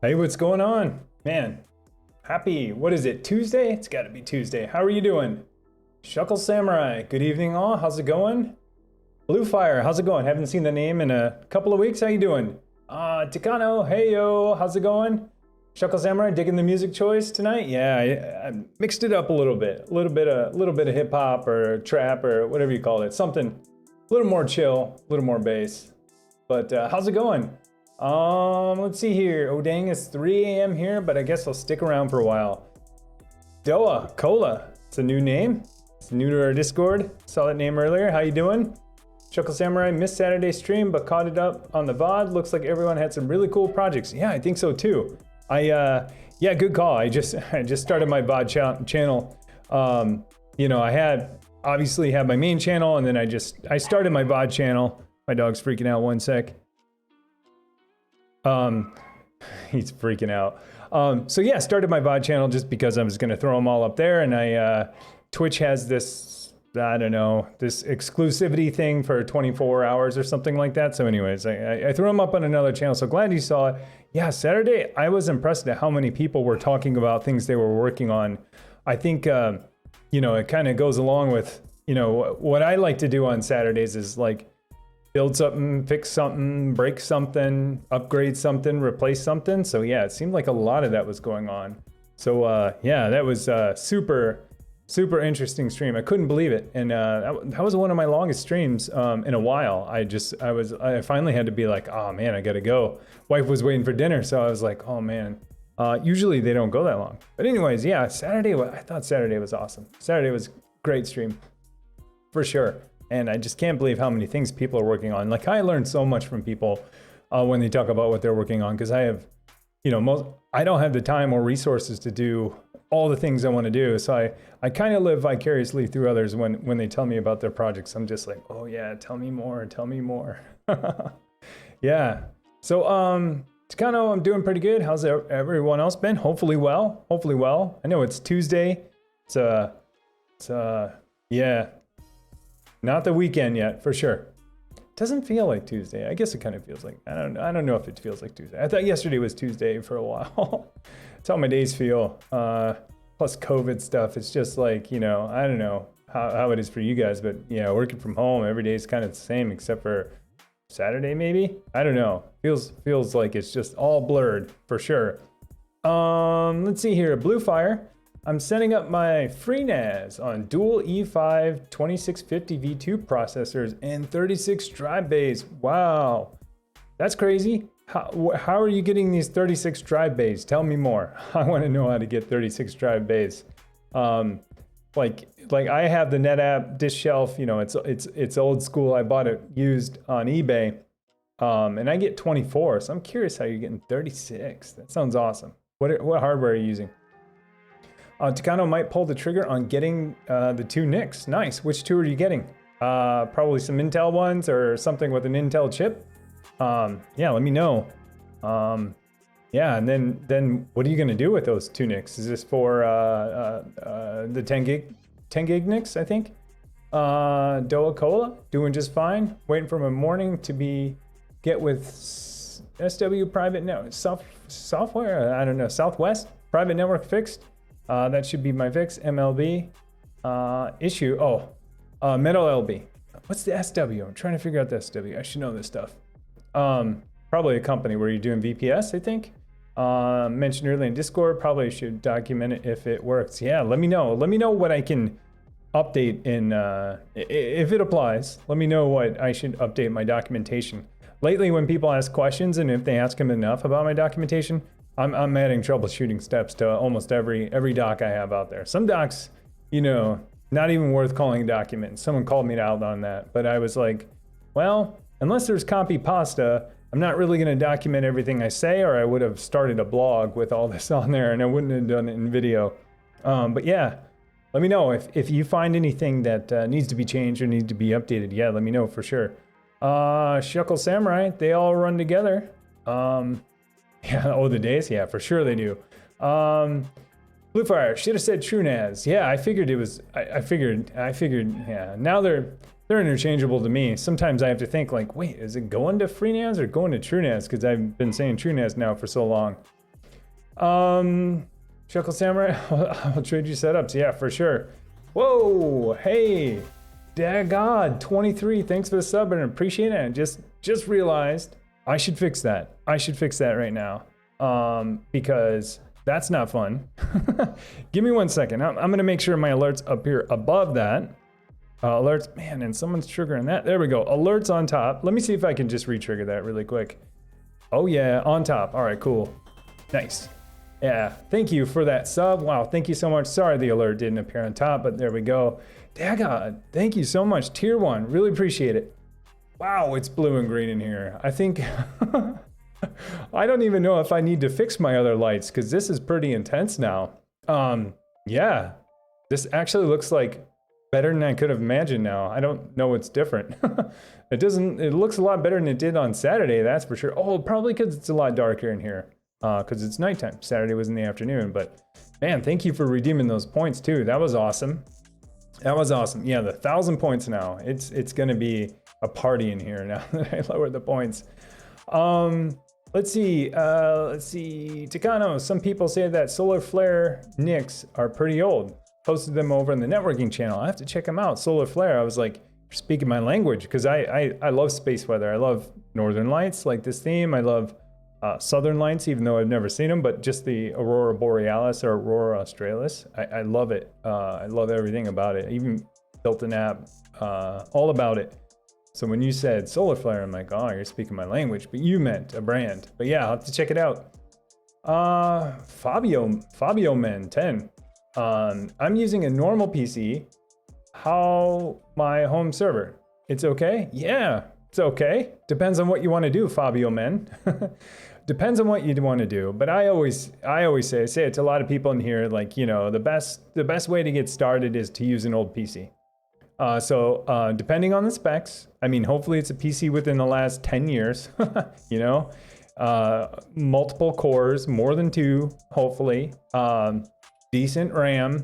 Hey, what's going on? Man, happy, what is it, Tuesday? It's gotta be Tuesday. How are you doing? Shuckle Samurai, good evening all. How's it going? Blue Fire, how's it going? Haven't seen the name in a couple of weeks. How you doing? Takano, hey yo, how's it going? Shuckle Samurai, digging the music choice tonight? Yeah, I mixed it up a little bit. A little bit of hip hop or trap or whatever you call it. Something a little more chill, a little more bass. But how's it going? Let's see here. Oh dang, it's 3 a.m. here, but I guess I'll stick around for a while. Doa Cola, it's a new name. It's new to our Discord. Saw that name earlier. How you doing? Chuckle Samurai missed Saturday stream, but caught it up on the VOD. Looks like everyone had some really cool projects. Yeah, I think so too. Yeah, good call. I just started my VOD channel. You know, I obviously had my main channel, and then I started my VOD channel. My dog's freaking out. One sec. He's freaking out. So yeah, started my VOD channel just because I was going to throw them all up there, and Twitch has this, I don't know, this exclusivity thing for 24 hours or something like that. So anyways, I threw them up on another channel. So glad you saw it. Yeah, Saturday, I was impressed at how many people were talking about things they were working on. I think, you know, it kind of goes along with, you know, what I like to do on Saturdays is like, build something, fix something, break something, upgrade something, replace something. So yeah, it seemed like a lot of that was going on. So yeah, that was super interesting stream. I couldn't believe it. And that was one of my longest streams in a while. I finally had to be like, oh man, I gotta go. Wife was waiting for dinner. So I was like, oh man. Usually they don't go that long. But anyways, yeah, Saturday, I thought Saturday was awesome. Saturday was great stream for sure. And I just can't believe how many things people are working on. Like I learned so much from people when they talk about what they're working on, because I have, you know, I don't have the time or resources to do all the things I want to do. So I kind of live vicariously through others when they tell me about their projects. I'm just like, oh yeah, tell me more. Yeah. So Takano, I'm doing pretty good. How's everyone else been? Hopefully well. I know it's Tuesday. It's yeah. Not the weekend yet, for sure. Doesn't feel like Tuesday. I guess it kind of feels like, I don't know if it feels like Tuesday. I thought yesterday was Tuesday for a while. That's how my days feel. Plus COVID stuff. It's just like, you know, I don't know how it is for you guys, but yeah, working from home, every day is kind of the same except for Saturday maybe? I don't know. Feels like it's just all blurred for sure. Let's see here, Blue Fire. I'm setting up my FreeNAS on dual E5 2650 V2 processors and 36 drive bays. Wow, that's crazy. How are you getting these 36 drive bays? Tell me more. I want to know how to get 36 drive bays. Like I have the NetApp disk shelf. You know, it's old school. I bought it used on eBay, and I get 24. So I'm curious how you're getting 36. That sounds awesome. What hardware are you using? Takano might pull the trigger on getting the two NICs. Nice. Which two are you getting? Probably some Intel ones or something with an Intel chip. Yeah, let me know. Yeah, and then what are you gonna do with those two NICs? Is this for the 10 gig NICs? I think. Doa Cola doing just fine. Waiting for my morning to get with SW private network software. I don't know. Southwest private network fixed. That should be my fix. MLB issue. Metal LB. What's the SW? I'm trying to figure out the SW. I should know this stuff. Probably a company where you're doing VPS, I think. Mentioned earlier in Discord. Probably should document it if it works. Yeah, let me know. Let me know what I can update in, if it applies. Let me know what I should update my documentation. Lately, when people ask questions and if they ask them enough about my documentation, I'm adding troubleshooting steps to almost every doc I have out there. Some docs, you know, not even worth calling a document. Someone called me out on that, but I was like, well, unless there's copy pasta, I'm not really going to document everything I say, or I would have started a blog with all this on there and I wouldn't have done it in video. But yeah, let me know if you find anything that needs to be changed or needs to be updated. Yeah, let me know for sure. Shuckle Samurai, they all run together. Yeah, oh, the days? Yeah, for sure they do. Blue Fire, should have said TrueNAS. Yeah, I figured it was, I figured, yeah. Now they're interchangeable to me. Sometimes I have to think like, wait, is it going to FreeNAS or going to TrueNAS? Because I've been saying TrueNAS now for so long. Shuckle Samurai, I'll trade you setups. Yeah, for sure. Whoa, hey, Dagod 23, thanks for the sub and appreciate it. And just realized I should fix that. I should fix that right now. Because that's not fun. Give me 1 second. I'm gonna make sure my alerts up here above that. Alerts, man, and someone's triggering that. There we go, alerts on top. Let me see if I can just re-trigger that really quick. Oh yeah, on top, all right, cool. Nice. Yeah, thank you for that sub. Wow, thank you so much. Sorry the alert didn't appear on top, but there we go. Daggone, thank you so much. Tier 1, really appreciate it. Wow, it's blue and green in here. I think, I don't even know if I need to fix my other lights because this is pretty intense now. Yeah, this actually looks like better than I could have imagined now. I don't know what's different. It looks a lot better than it did on Saturday, that's for sure. Oh, probably because it's a lot darker in here. Because it's nighttime. Saturday was in the afternoon, but man, thank you for redeeming those points too. That was awesome. That was awesome. Yeah, the 1,000 points now. It's gonna be a party in here now that I lowered the points. Let's see. Takano, some people say that solar flare NICs are pretty old. Posted them over in the networking channel. I have to check them out. Solar flare. I was like, you're speaking my language because I love space weather. I love Northern Lights, like this theme. I love Southern Lights, even though I've never seen them, but just the Aurora Borealis or Aurora Australis. I love it. I love everything about it. I even built an app all about it. So when you said solar flare, I'm like, oh, you're speaking my language, but you meant a brand. But yeah, I'll have to check it out. Fabio Men 10. I'm using a normal PC. How my home server? It's okay? Yeah, it's okay. Depends on what you want to do, Fabio Men. Depends on what you want to do, but I always say it to a lot of people in here, like, you know, the best way to get started is to use an old PC. So depending on the specs, I mean, hopefully it's a PC within the last 10 years, you know, multiple cores, more than 2, hopefully, decent RAM,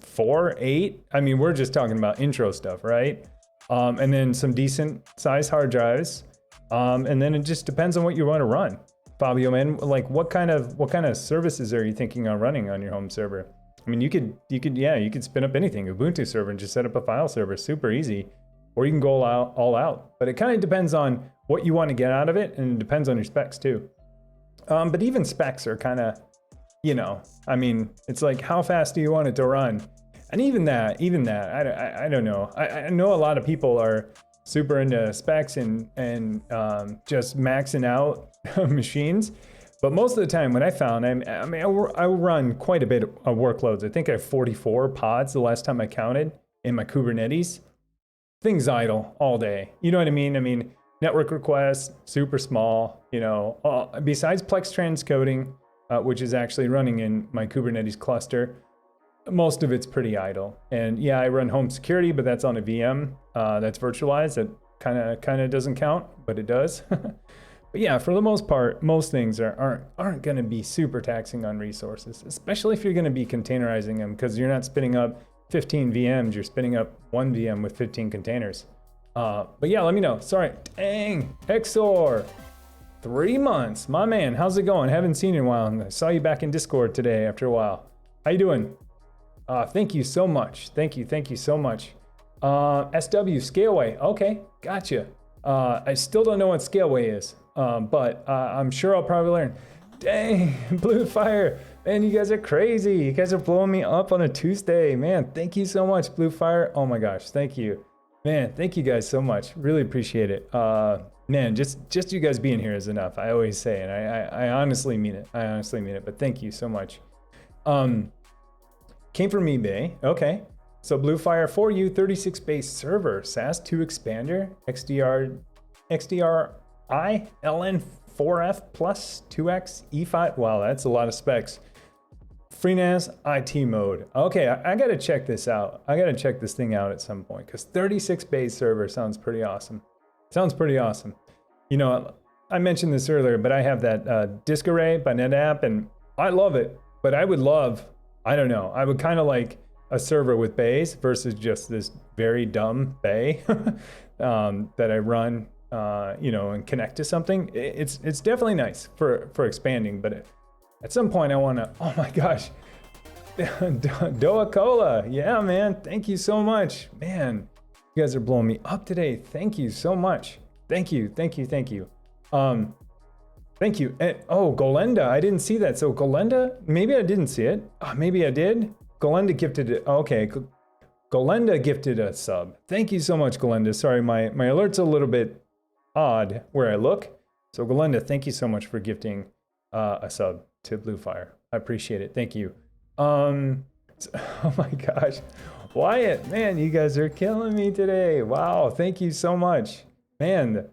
4, 8. I mean, we're just talking about intro stuff, right? And then some decent size hard drives. And then it just depends on what you want to run. Fabio, man, like what kind of services are you thinking on running on your home server? I mean, you could spin up anything, Ubuntu server, and just set up a file server, super easy. Or you can go all out. But it kind of depends on what you want to get out of it, and it depends on your specs too. But even specs are kind of, you know, I mean, it's like how fast do you want it to run? And even that, I don't know. I know a lot of people are super into specs and just maxing out machines. But most of the time, what I found, I run quite a bit of workloads. I think I have 44 pods the last time I counted in my Kubernetes. Things idle all day. You know what I mean? I mean, network requests, super small, you know, besides Plex transcoding, which is actually running in my Kubernetes cluster, most of it's pretty idle. And yeah, I run home security, but that's on a VM that's virtualized. That kind of doesn't count, but it does. But yeah, for the most part, most things aren't going to be super taxing on resources, especially if you're going to be containerizing them, because you're not spinning up 15 VMs, you're spinning up one VM with 15 containers. But yeah, let me know. Sorry, dang, Hexor, 3 months, my man, how's it going? Haven't seen you in a while. I saw you back in Discord today after a while. How you doing? Thank you so much. Thank you so much. SW Scaleway, okay, gotcha. I still don't know what Scaleway is. But I'm sure I'll probably learn. Dang, Blue Fire, man, you guys are crazy. You guys are blowing me up on a Tuesday. Man, thank you so much, Blue Fire. Oh my gosh, thank you. Man, thank you guys so much. Really appreciate it. Man, just you guys being here is enough. I always say, and I honestly mean it. I honestly mean it, but thank you so much. Came from eBay, okay. So Blue Fire 4U 36 base server, SAS 2 expander, XDR LN4F plus 2X E5. Wow, that's a lot of specs. FreeNAS IT mode. Okay, I gotta check this out. I gotta check this thing out at some point because 36 base server sounds pretty awesome. Sounds pretty awesome. You know, I mentioned this earlier, but I have that disk array by NetApp and I love it. But I would love, I don't know, I would kind of like a server with bays versus just this very dumb bay that I run. You know, and connect to something. It's definitely nice for expanding, but At some point I wanna, oh my gosh. Doa Cola, yeah, man, thank you so much. Man, you guys are blowing me up today. Thank you so much. Thank you. Thank you. And, oh, Golenda, I didn't see that. So Golenda, maybe I didn't see it. Maybe I did. Golenda gifted it. Okay, Golenda gifted a sub. Thank you so much, Golenda. Sorry, my alert's a little bit odd where I look. So Golenda, thank you so much for gifting a sub to Blue Fire. I appreciate it. Thank you. Oh my gosh. Wyatt, man, you guys are killing me today. Wow, thank you so much. Man,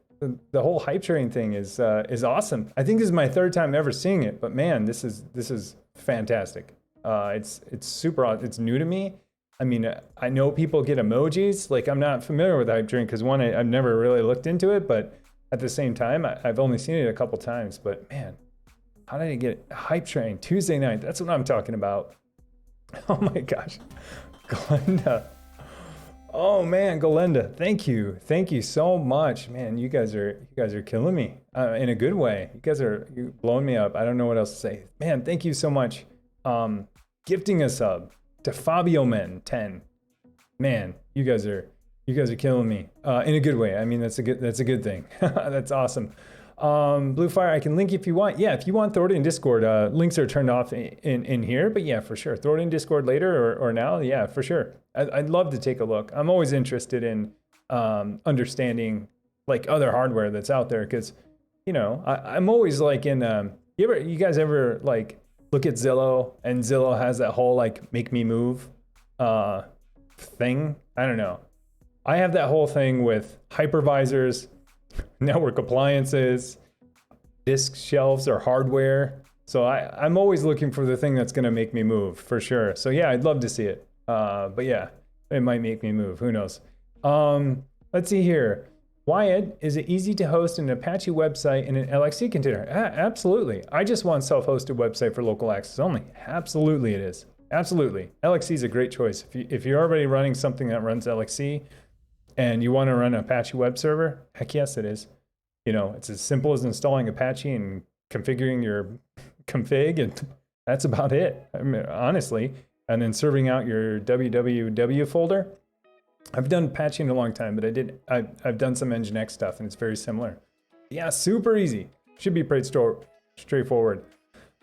the whole hype train thing is awesome. I think this is my third time ever seeing it, but man, this is fantastic. It's super awesome. It's new to me. I mean, I know people get emojis. Like, I'm not familiar with hype train because one, I've never really looked into it, but at the same time, I've only seen it a couple times. But man, how did I get hype train Tuesday night? That's what I'm talking about. Oh my gosh, Glenda. Oh man, Golenda, thank you so much, man. You guys are killing me in a good way. You guys are blowing me up. I don't know what else to say, man. Thank you so much. Gifting a sub to Fabio Men 10. Man, you guys are killing me in a good way. I mean, that's a good thing. That's awesome. Blue Fire, I can link if you want. Yeah, if you want, throw it in Discord. Links are turned off in here, but yeah, for sure. Throw it in Discord later or now. Yeah, for sure. I'd love to take a look. I'm always interested in understanding like other hardware that's out there because, you know, I'm always like in. You guys ever like look at Zillow and Zillow has that whole like make me move thing? I don't know. I have that whole thing with hypervisors, network appliances, disk shelves or hardware. So I'm always looking for the thing that's going to make me move for sure. So yeah, I'd love to see it. But yeah, it might make me move. Who knows? Let's see here. Wyatt, is it easy to host an Apache website in an LXC container? Absolutely. I just want self-hosted website for local access only. Absolutely it is. Absolutely. LXC is a great choice. If you're already running something that runs LXC and you want to run an Apache web server, heck yes it is. You know, it's as simple as installing Apache and configuring your config, and that's about it. I mean, honestly. And then serving out your www folder. I've done Apache in a long time, but I've done some Nginx stuff and it's very similar. Yeah, super easy. Should be pretty straightforward.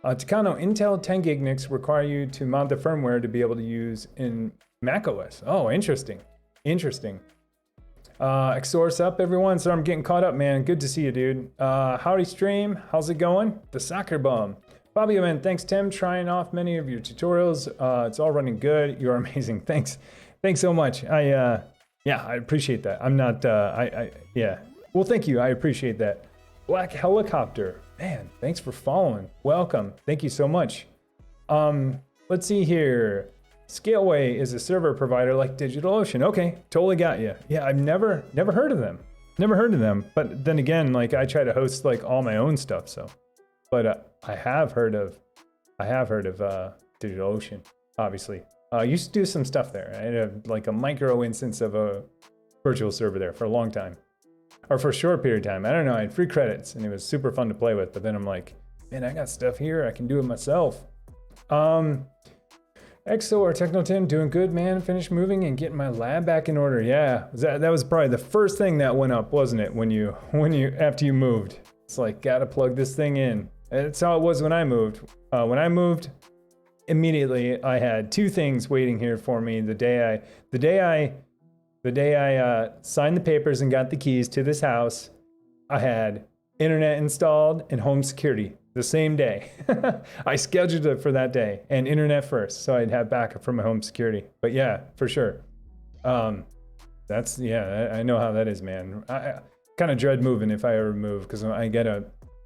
Techno, Intel 10 gig NICs require you to mount the firmware to be able to use in macOS. Oh, interesting. XOR's up, everyone. So I'm getting caught up, man. Good to see you, dude. Howdy stream. How's it going? The soccer bum. Fabio, man, thanks, Tim. Trying off many of your tutorials. It's all running good. You're amazing. Thanks so much. Yeah, I appreciate that. I'm not, yeah. Well, thank you. I appreciate that. Black Helicopter. Man, thanks for following. Welcome. Thank you so much. Let's see here. Scaleway is a server provider like DigitalOcean. Okay, totally got you. Yeah, I've never heard of them. But then again, like I try to host like all my own stuff, so. But I have heard of DigitalOcean, obviously. I used to do some stuff there. I had like a micro instance of a virtual server there for a long time. Or for a short period of time. I don't know, I had free credits and it was super fun to play with. But then I'm like, man, I got stuff here. I can do it myself. EXO or Techno 10, doing good, man. Finished moving and getting my lab back in order. Yeah, that was probably the first thing that went up, wasn't it? After you moved. It's like, gotta plug this thing in. That's how it was when I moved. Immediately I had two things waiting here for me. The day I signed the papers and got the keys to this house, I had internet installed and home security the same day. I scheduled it for that day and internet first, so I'd have backup for my home security. But yeah, for sure. I know how that is, man. I kind of dread moving if I ever move because I gotta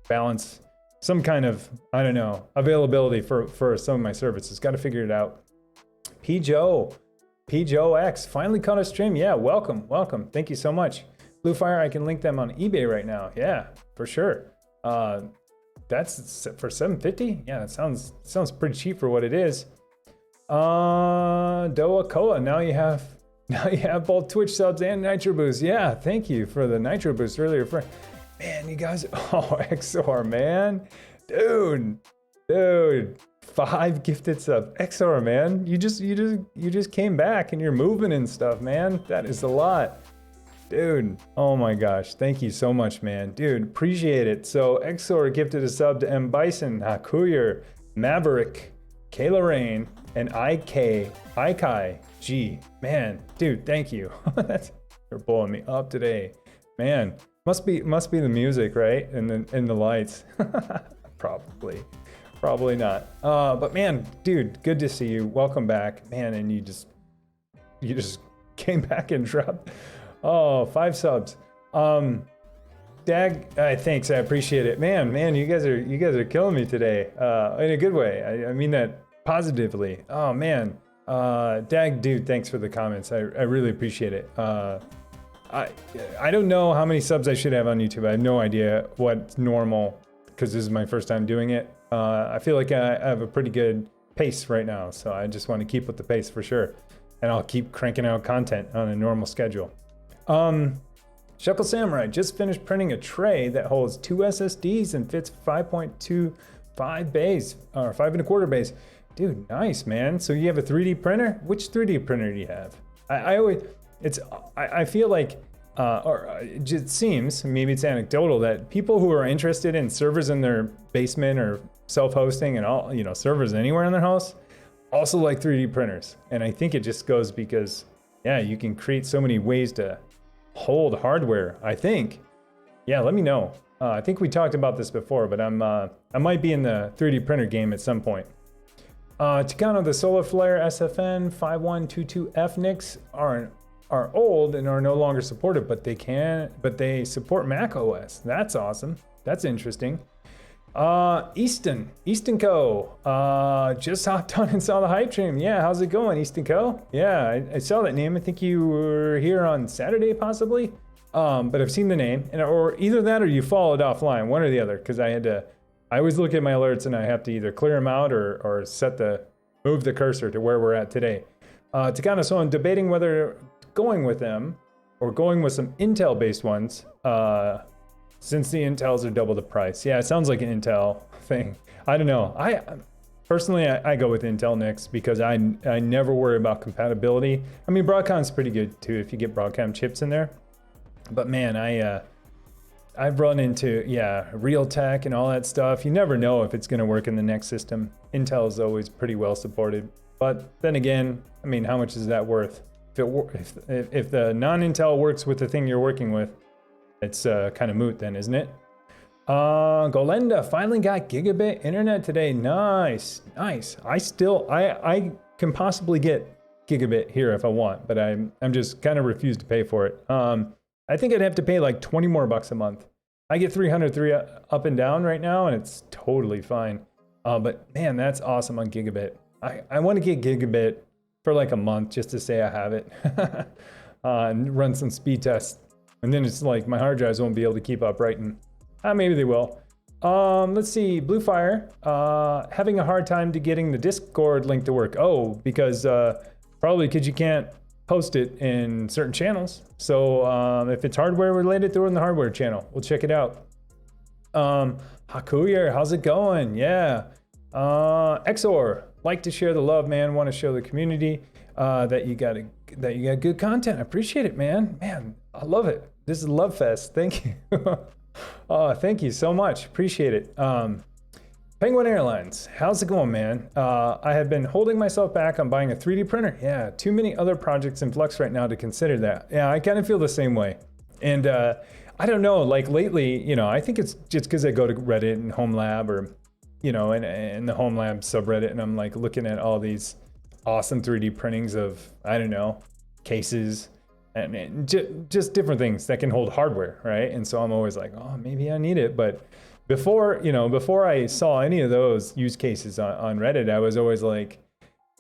balance some kind of, I don't know, availability for some of my services. Got to figure it out. P. Joe X, finally caught a stream. Yeah, welcome. Thank you so much. Blue Fire, I can link them on eBay right now. Yeah, for sure. That's for $750. Yeah, that sounds pretty cheap for what it is. Doa Cola. Now you have both Twitch subs and Nitro Boost. Yeah, thank you for the Nitro Boost earlier. Man, you guys, XOR, man. Dude, Dude, 5 gifted subs. XR, man. You just came back and you're moving and stuff, man. That is a lot. Dude, oh my gosh. Thank you so much, man. Dude, appreciate it. So XOR gifted a sub to M. Bison, Hakuyer, Maverick, Kayla Rain, and Ikai G. Man, dude, thank you. You're blowing me up today. Man, must be the music, right? And the lights. Probably not. But man, dude, good to see you. Welcome back. Man, and you just came back and dropped 5 subs. Dag, thanks, I appreciate it. Man, you guys are killing me today. In a good way. I mean that positively. Oh man. Dag, dude, thanks for the comments. I really appreciate it. I don't know how many subs I should have on YouTube. I have no idea what's normal because this is my first time doing it. I feel like I have a pretty good pace right now, so I just want to keep with the pace for sure. And I'll keep cranking out content on a normal schedule. Shuckle Samurai just finished printing a tray that holds 2 SSDs and fits 5.25 bays, or 5 1/4 bays. Dude, nice, man. So you have a 3D printer? Which 3D printer do you have? I feel like, it just seems, maybe it's anecdotal, that people who are interested in servers in their basement or self-hosting and all, servers anywhere in their house, also like 3D printers. And I think it just goes because, yeah, you can create so many ways to hold hardware, I think. Yeah, let me know. I think we talked about this before, but I might be in the 3D printer game at some point. Chicano, the Solar Flare SFN 5122F NICs are old and are no longer supported, but they support Mac OS. That's awesome. That's interesting. Easton Co. Just hopped on and saw the hype stream. Yeah, how's it going, Easton Co? Yeah, I saw that name. I think you were here on Saturday, possibly. But I've seen the name, or either that or you followed offline, one or the other, because I always look at my alerts and I have to either clear them out or move the cursor to where we're at today. Takano, so I'm debating whether going with them or going with some Intel-based ones, since the Intels are double the price. Yeah, it sounds like an Intel thing. I don't know. Personally, I go with Intel NICs because I never worry about compatibility. I mean, Broadcom's pretty good too if you get Broadcom chips in there. But man, I've run into, Realtek and all that stuff. You never know if it's going to work in the next system. Intel is always pretty well supported. But then again, I mean, how much is that worth? If the non-Intel works with the thing you're working with, it's kind of moot then, isn't it? Golenda finally got gigabit internet today. Nice. I can possibly get gigabit here if I want, but I'm just kind of refused to pay for it. I think I'd have to pay like 20 more bucks a month. I get 303 up and down right now, and it's totally fine. But man, that's awesome on gigabit. I want to get gigabit for like a month just to say I have it and run some speed tests. And then it's like my hard drives won't be able to keep up writing. Maybe they will. Let's see, Bluefire, having a hard time to getting the Discord link to work. Oh, because probably because you can't post it in certain channels. So if it's hardware related, throw it in the hardware channel. We'll check it out. Hakuyer, how's it going? Yeah. XOR, like to share the love, man. Want to show the community that you got good content. I appreciate it, man. Man, I love it. This is Love Fest. Thank you. Thank you so much. Appreciate it. Penguin Airlines, how's it going, man? I have been holding myself back on buying a 3D printer. Yeah, too many other projects in flux right now to consider that. Yeah, I kind of feel the same way. And I don't know, like lately, I think it's just because I go to Reddit and Homelab or, and the Homelab subreddit, and I'm like looking at all these awesome 3D printings of, I don't know, cases and just different things that can hold hardware, right? And so I'm always like, oh, maybe I need it. But before I saw any of those use cases on Reddit, I was always like,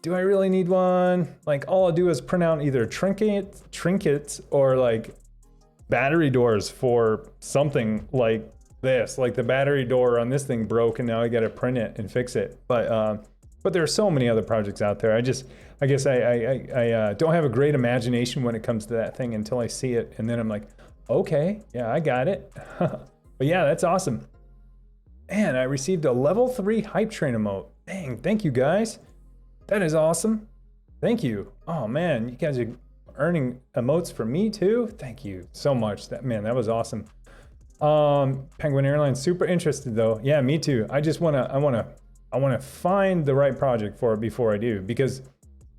do I really need one? Like all I'll do is print out either trinkets or like battery doors for something like this. Like the battery door on this thing broke and now I got to print it and fix it. But there are so many other projects out there. I guess I don't have a great imagination when it comes to that thing until I see it. And then I'm like, okay, yeah, I got it. But yeah, that's awesome. Man, I received a level 3 hype train emote. Dang, thank you guys. That is awesome. Thank you. Oh man, you guys are earning emotes for me too. Thank you so much. That was awesome. Penguin Airlines, super interested though. Yeah, me too. I wanna find the right project for it before I do, because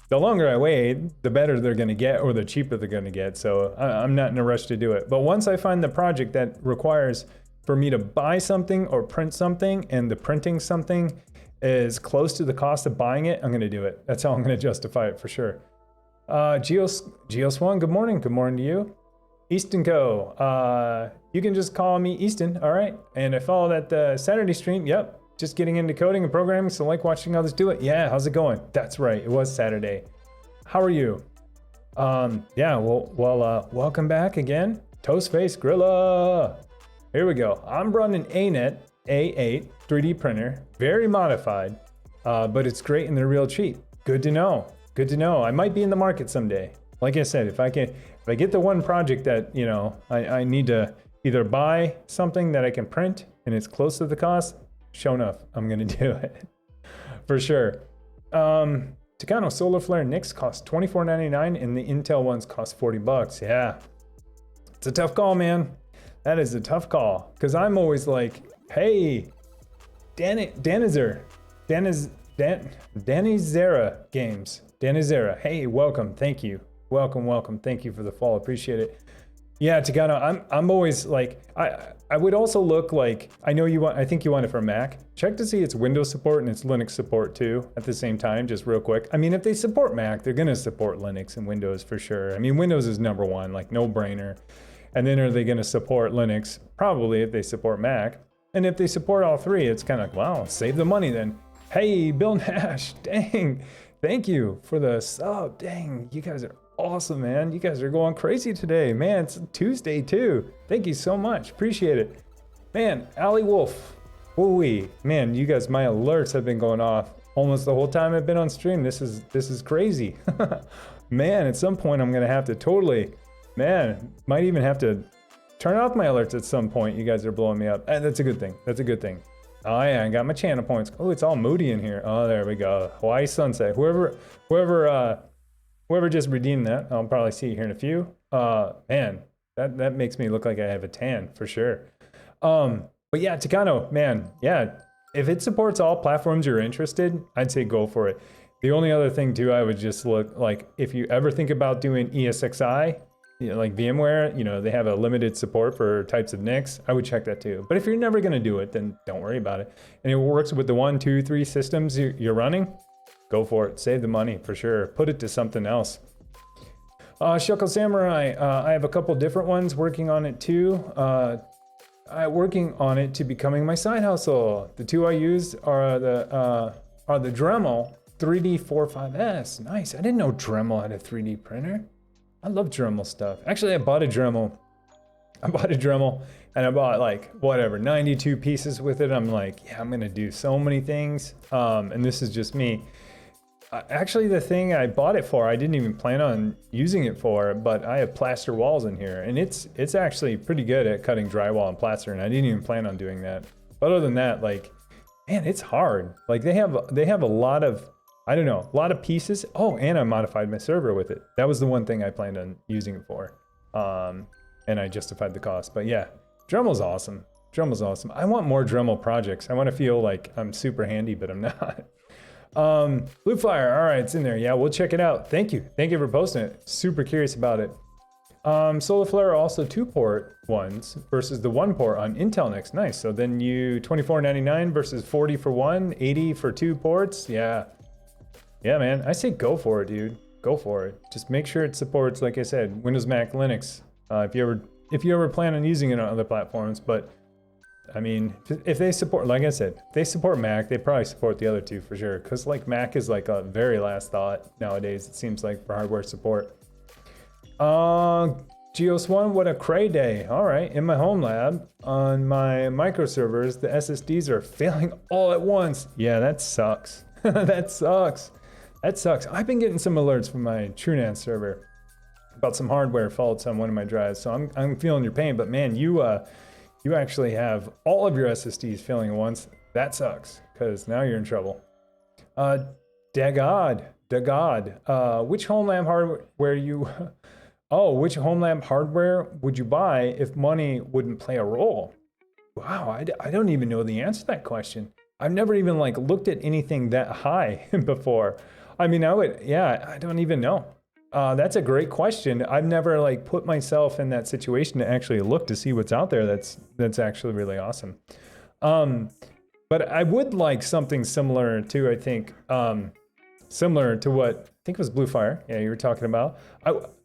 the longer I wait, the better they're gonna get, or the cheaper they're gonna get. So I'm not in a rush to do it. But once I find the project that requires for me to buy something or print something, and the printing something is close to the cost of buying it, I'm gonna do it. That's how I'm gonna justify it for sure. Geoswan, good morning. Good morning to you. Easton Co. You can just call me Easton, all right? And I follow that Saturday stream. Yep, just getting into coding and programming, so like watching others do it. Yeah, how's it going? That's right, it was Saturday. How are you? Yeah, well, welcome back again. Toastface Grilla. Here we go. I'm running ANET A8 3D printer, very modified, but it's great and they're real cheap. Good to know. Good to know. I might be in the market someday. Like I said, if I get the one project that, you know, I need to either buy something that I can print and it's close to the cost, sure enough, I'm gonna do it for sure. Takano Solar Flare Nix cost $24.99 and the Intel ones cost $40. Yeah, it's a tough call, man. That is a tough call, because I'm always like, hey, Danizera Games. Danizera, hey, welcome, thank you. Welcome, thank you for the follow, appreciate it. Yeah, Tagano, I'm always like, I would also look like, I think you want it for Mac. Check to see its Windows support and its Linux support too at the same time, just real quick. I mean, if they support Mac, they're gonna support Linux and Windows for sure. I mean, Windows is number one, like no brainer. And then are they gonna support Linux? Probably, if they support Mac. And if they support all three, it's kind of like, wow, save the money then. Hey, Bill Nash, dang, thank you for the sub. Dang, you guys are awesome, man. You guys are going crazy today. Man, it's Tuesday too. Thank you so much, appreciate it. Man, Ali Wolf, woo-wee. Man, you guys, my alerts have been going off almost the whole time I've been on stream. This is crazy. Man, at some point I'm gonna have to totally, man, might even have to turn off my alerts at some point. You guys are blowing me up. That's a good thing. That's a good thing. Oh yeah, I got my channel points. Oh, it's all moody in here. Oh, there we go. Hawaii sunset. Whoever just redeemed that, I'll probably see you here in a few. Man, that makes me look like I have a tan for sure. But yeah, Takano, man, yeah. If it supports all platforms you're interested, I'd say go for it. The only other thing too, I would just look like, if you ever think about doing ESXi, you know, like VMware, you know, they have a limited support for types of NICs. I would check that too. But if you're never gonna do it, then don't worry about it. And it works with the 1, 2, 3 systems you're running, go for it. Save the money for sure. Put it to something else. Shuckle Samurai, I have a couple different ones working on it too. Working on it to becoming my side hustle. The two I used are the Dremel 3D45S. Nice. I didn't know Dremel had a 3D printer. I love Dremel stuff. Actually, I bought a Dremel and I bought like whatever 92 pieces with it. I'm like, yeah, I'm gonna do so many things. And this is just me. Actually, the thing I bought it for, I didn't even plan on using it for, but I have plaster walls in here, and it's actually pretty good at cutting drywall and plaster, and I didn't even plan on doing that. But other than that, like, man, it's hard. Like they have a lot of, I don't know, a lot of pieces. Oh, and I modified my server with it. That was the one thing I planned on using it for, and I justified the cost. But yeah, Dremel's awesome. Dremel's awesome. I want more Dremel projects. I want to feel like I'm super handy, but I'm not. Blue Flyer, all right, it's in there. Yeah, we'll check it out. Thank you for posting it. Super curious about it. Solar Flare are also 2-port ones versus the 1-port on Intel NICs. Nice. So then you $24.99 versus $40 for one, $80 for 2 ports. Yeah, man. I say go for it, dude. Go for it. Just make sure it supports, like I said, Windows, Mac, Linux. If you ever plan on using it on other platforms, but I mean, if they support, like I said, if they support Mac, they probably support the other two for sure. Because like Mac is like a very last thought nowadays, it seems like, for hardware support. Geoswan, what a cray day. All right, in my Homelab, on my micro servers, the SSDs are failing all at once. Yeah, that sucks. That sucks. I've been getting some alerts from my TrueNAND server about some hardware faults on one of my drives. So I'm feeling your pain, but man, you you actually have all of your SSDs failing at once, that sucks, because now you're in trouble. Dagod. Which Homelab hardware you... Oh, which Homelab hardware would you buy if money wouldn't play a role? Wow, I don't even know the answer to that question. I've never even like looked at anything that high before. I mean, I don't even know. That's a great question. I've never like put myself in that situation to actually look to see what's out there. That's actually really awesome. But I would like something similar to, I think, similar to what I think it was Blue Fire. Yeah, you were talking about.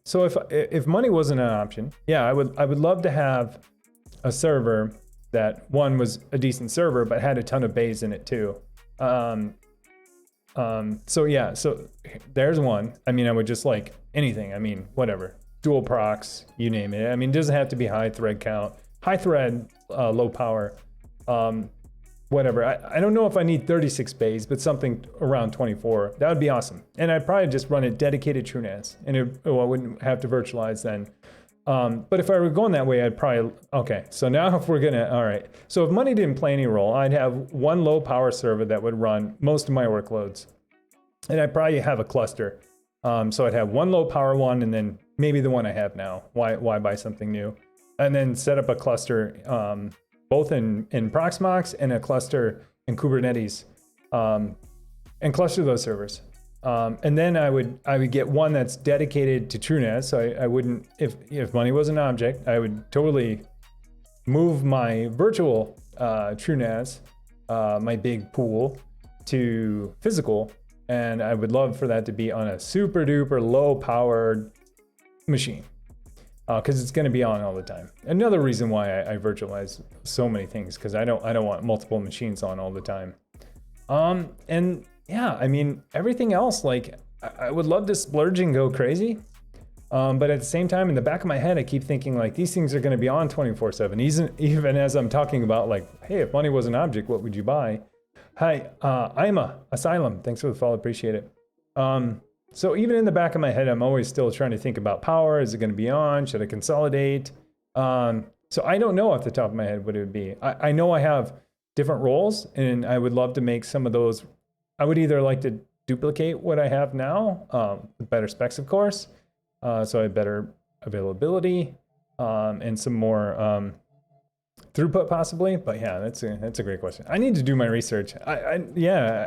So if money wasn't an option, yeah, I would love to have a server that one was a decent server but had a ton of bays in it too. So yeah, so there's one. I mean, I would just like anything. I mean, whatever, dual procs, you name it. I mean, it doesn't have to be high thread count, high thread, low power, whatever. I don't know if I need 36 bays, but something around 24. That would be awesome. And I'd probably just run a dedicated TrueNAS, and I wouldn't have to virtualize then. But if I were going that way, I'd probably, okay, so now if we're gonna, all right. So if money didn't play any role, I'd have one low power server that would run most of my workloads. And I'd probably have a cluster. So I'd have one low power one, and then maybe the one I have now. Why buy something new? And then set up a cluster, both in Proxmox and a cluster in Kubernetes, and cluster those servers. And then I would get one that's dedicated to TrueNAS. So I wouldn't, if money was an object, I would totally move my virtual TrueNAS, my big pool, to physical. And I would love for that to be on a super duper low powered machine, because it's going to be on all the time. Another reason why I virtualize so many things, because I don't want multiple machines on all the time. And yeah, I mean, everything else, like I would love to splurge and go crazy. But at the same time, in the back of my head, I keep thinking like these things are going to be on 24/7. Even as I'm talking about like, hey, if money was an object, what would you buy? Hi, I'm Asylum. Thanks for the follow. Appreciate it. So even in the back of my head, I'm always still trying to think about power. Is it going to be on? Should I consolidate? So I don't know off the top of my head what it would be. I know I have different roles, and I would love to make some of those. I would either like to duplicate what I have now, with better specs, of course. So I have better availability, and some more throughput possibly. But yeah, that's a great question. I need to do my research. I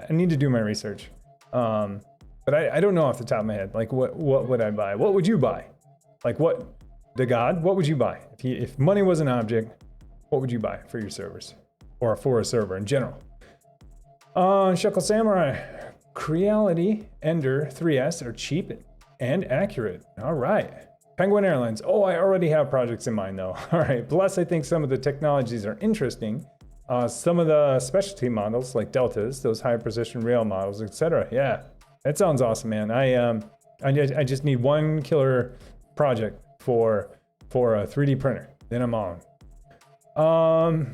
need to do my research. But I don't know off the top of my head, like what would I buy? What would you buy? Like what would you buy? If money was an object, what would you buy for your servers? Or for a server in general? Shuckle Samurai, Creality, Ender, 3S are cheap and accurate. All right. Penguin Airlines. Oh, I already have projects in mind though. All right. Plus, I think some of the technologies are interesting. Some of the specialty models like Deltas, those high precision rail models, etc. Yeah, that sounds awesome, man. I just need one killer project for a 3D printer. Then I'm on.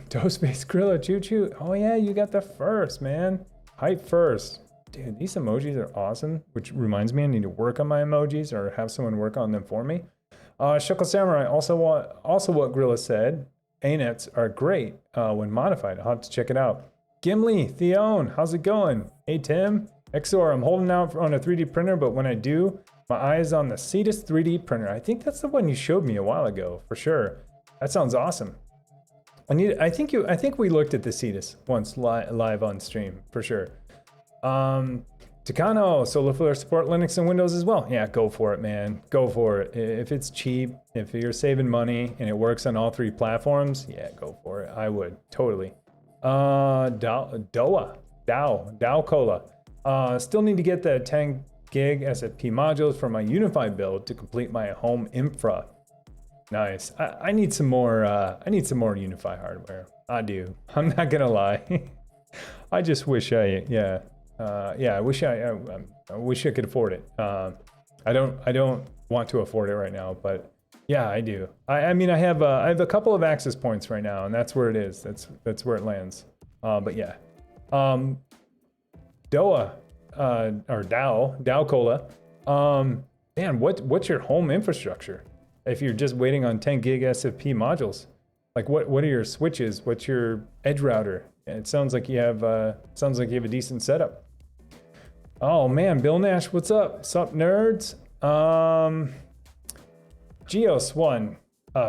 Toast-based Gorilla Choo Choo. Oh yeah, you got the first, man. Hype first. Dude, these emojis are awesome, which reminds me I need to work on my emojis or have someone work on them for me. Shuckle Samurai, also what Gorilla said, ANETs are great when modified. I'll have to check it out. Gimli, Theone, how's it going? Hey Tim, XOR, I'm holding out on a 3D printer, but when I do, my eye is on the Cetus 3D printer. I think that's the one you showed me a while ago, for sure. That sounds awesome. I think we looked at the Cetus once live on stream, for sure. Takano, SolarFlare support Linux and Windows as well. Yeah, go for it, man. Go for it. If it's cheap, if you're saving money and it works on all three platforms, yeah, go for it. I would, totally. Dow Cola. Still need to get the 10 gig SFP modules for my Unifi build to complete my home infra. Nice. I need some more Unifi hardware. I do. I'm not gonna lie. I just wish I wish I could afford it. I don't want to afford it right now, but yeah, I do. I mean, I have a couple of access points right now, and that's where it is. That's where it lands. But yeah, Dow Cola. Man, what's your home infrastructure? If you're just waiting on 10 gig SFP modules, Like what are your switches? What's your edge router? It sounds like you have a decent setup. Oh man, Bill Nash, what's up? What's up, nerds? Geos one.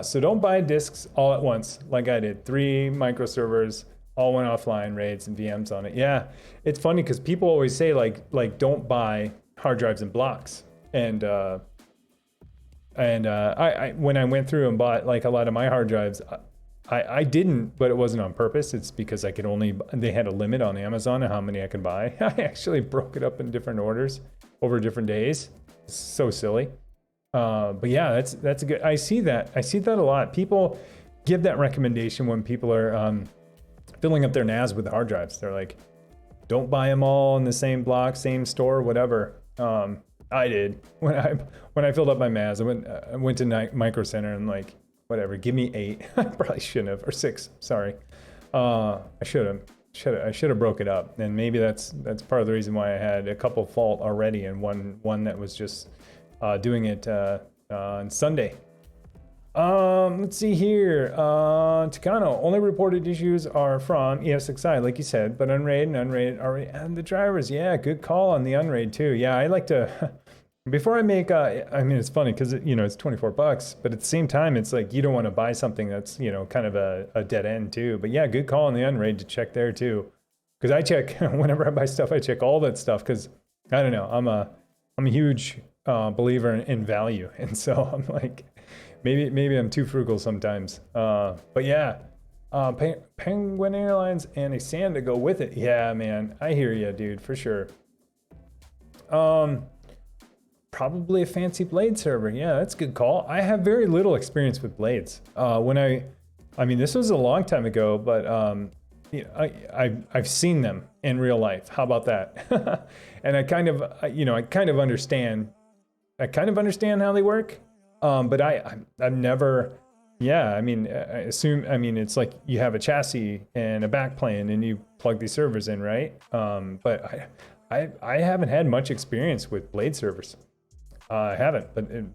So don't buy disks all at once, like I did. 3 microservers, all went offline, RAIDs and VMs on it. Yeah, it's funny because people always say like don't buy hard drives in blocks. And I when I went through and bought like a lot of my hard drives, I didn't, but it wasn't on purpose. It's because I could only, they had a limit on Amazon of how many I could buy. I actually broke it up in different orders over different days. It's so silly. But yeah, that's a good, I see that a lot. People give that recommendation when people are filling up their NAS with hard drives. They're like, don't buy them all in the same block, same store, whatever. I did when I filled up my NAS. I went to Micro Center and like, whatever, give me 8. I probably shouldn't have, or 6. Sorry, I should have broke it up. And maybe that's part of the reason why I had a couple fault already, and one that was just doing it on Sunday. Let's see here. Takano, only reported issues are from EF6i, like you said, but unraid and unraid already, and the drivers. Yeah, good call on the unraid too. Yeah, I like to. Before I make, I mean, it's funny because it's $24, but at the same time, it's like you don't want to buy something that's kind of a dead end too. But yeah, good call on the unraid to check there too, because I check whenever I buy stuff, I check all that stuff because I don't know, I'm a huge believer in value, and so I'm like, maybe I'm too frugal sometimes. But yeah, Penguin Airlines and a SAN to go with it. Yeah, man, I hear you, dude, for sure. Probably a fancy Blade server. Yeah, that's a good call. I have very little experience with Blades. I mean, this was a long time ago, but I've seen them in real life. How about that? And I kind of understand how they work. But I've never. Yeah, I mean, it's like you have a chassis and a backplane, and you plug these servers in, right? But I haven't had much experience with Blade servers. I haven't, but it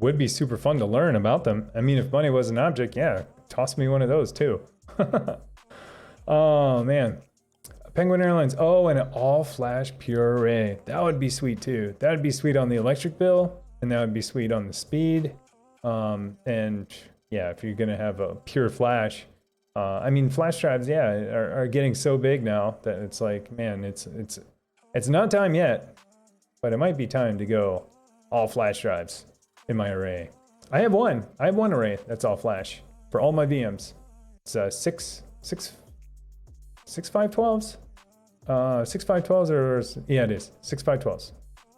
would be super fun to learn about them. I mean, if money was an object, yeah, toss me one of those too. Oh man, Penguin Airlines. Oh, and an all-flash pure array. That would be sweet too. That would be sweet on the electric bill, and that would be sweet on the speed. And yeah, if you're gonna have a pure flash, I mean, flash drives, yeah, are getting so big now that it's like, man, it's not time yet, but it might be time to go all flash drives in my array. I have one array that's all flash for all my VMs. It's 6512s, 6512s, or yeah, it is 6512s.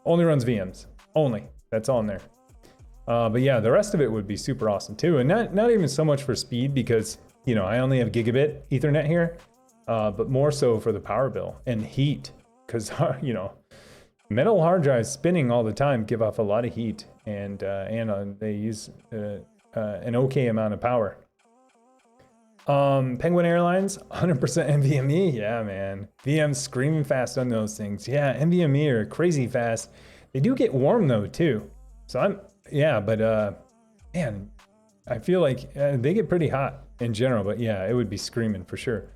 Only runs VMs, only. That's all in there. But yeah, the rest of it would be super awesome too, and not even so much for speed because I only have gigabit Ethernet here, but more so for the power bill and heat, because metal hard drives spinning all the time give off a lot of heat, and they use an okay amount of power. Penguin Airlines, 100% NVMe. Yeah, man. VM's screaming fast on those things. Yeah, NVMe are crazy fast. They do get warm though too. So man, I feel like they get pretty hot in general, but yeah, it would be screaming for sure.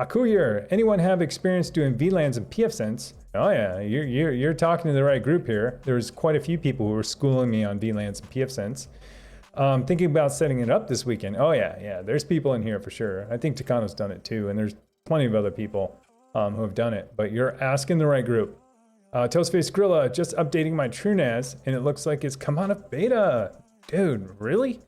Akuyur, anyone have experience doing VLANs and PFSense? Oh yeah, you're talking to the right group here. There's quite a few people who were schooling me on VLANs and PFSense. Thinking about setting it up this weekend. Oh yeah, there's people in here for sure. I think Takano's done it too, and there's plenty of other people who have done it, but you're asking the right group. Toastface Grilla, just updating my TrueNAS, and it looks like it's come out of beta. Dude, really?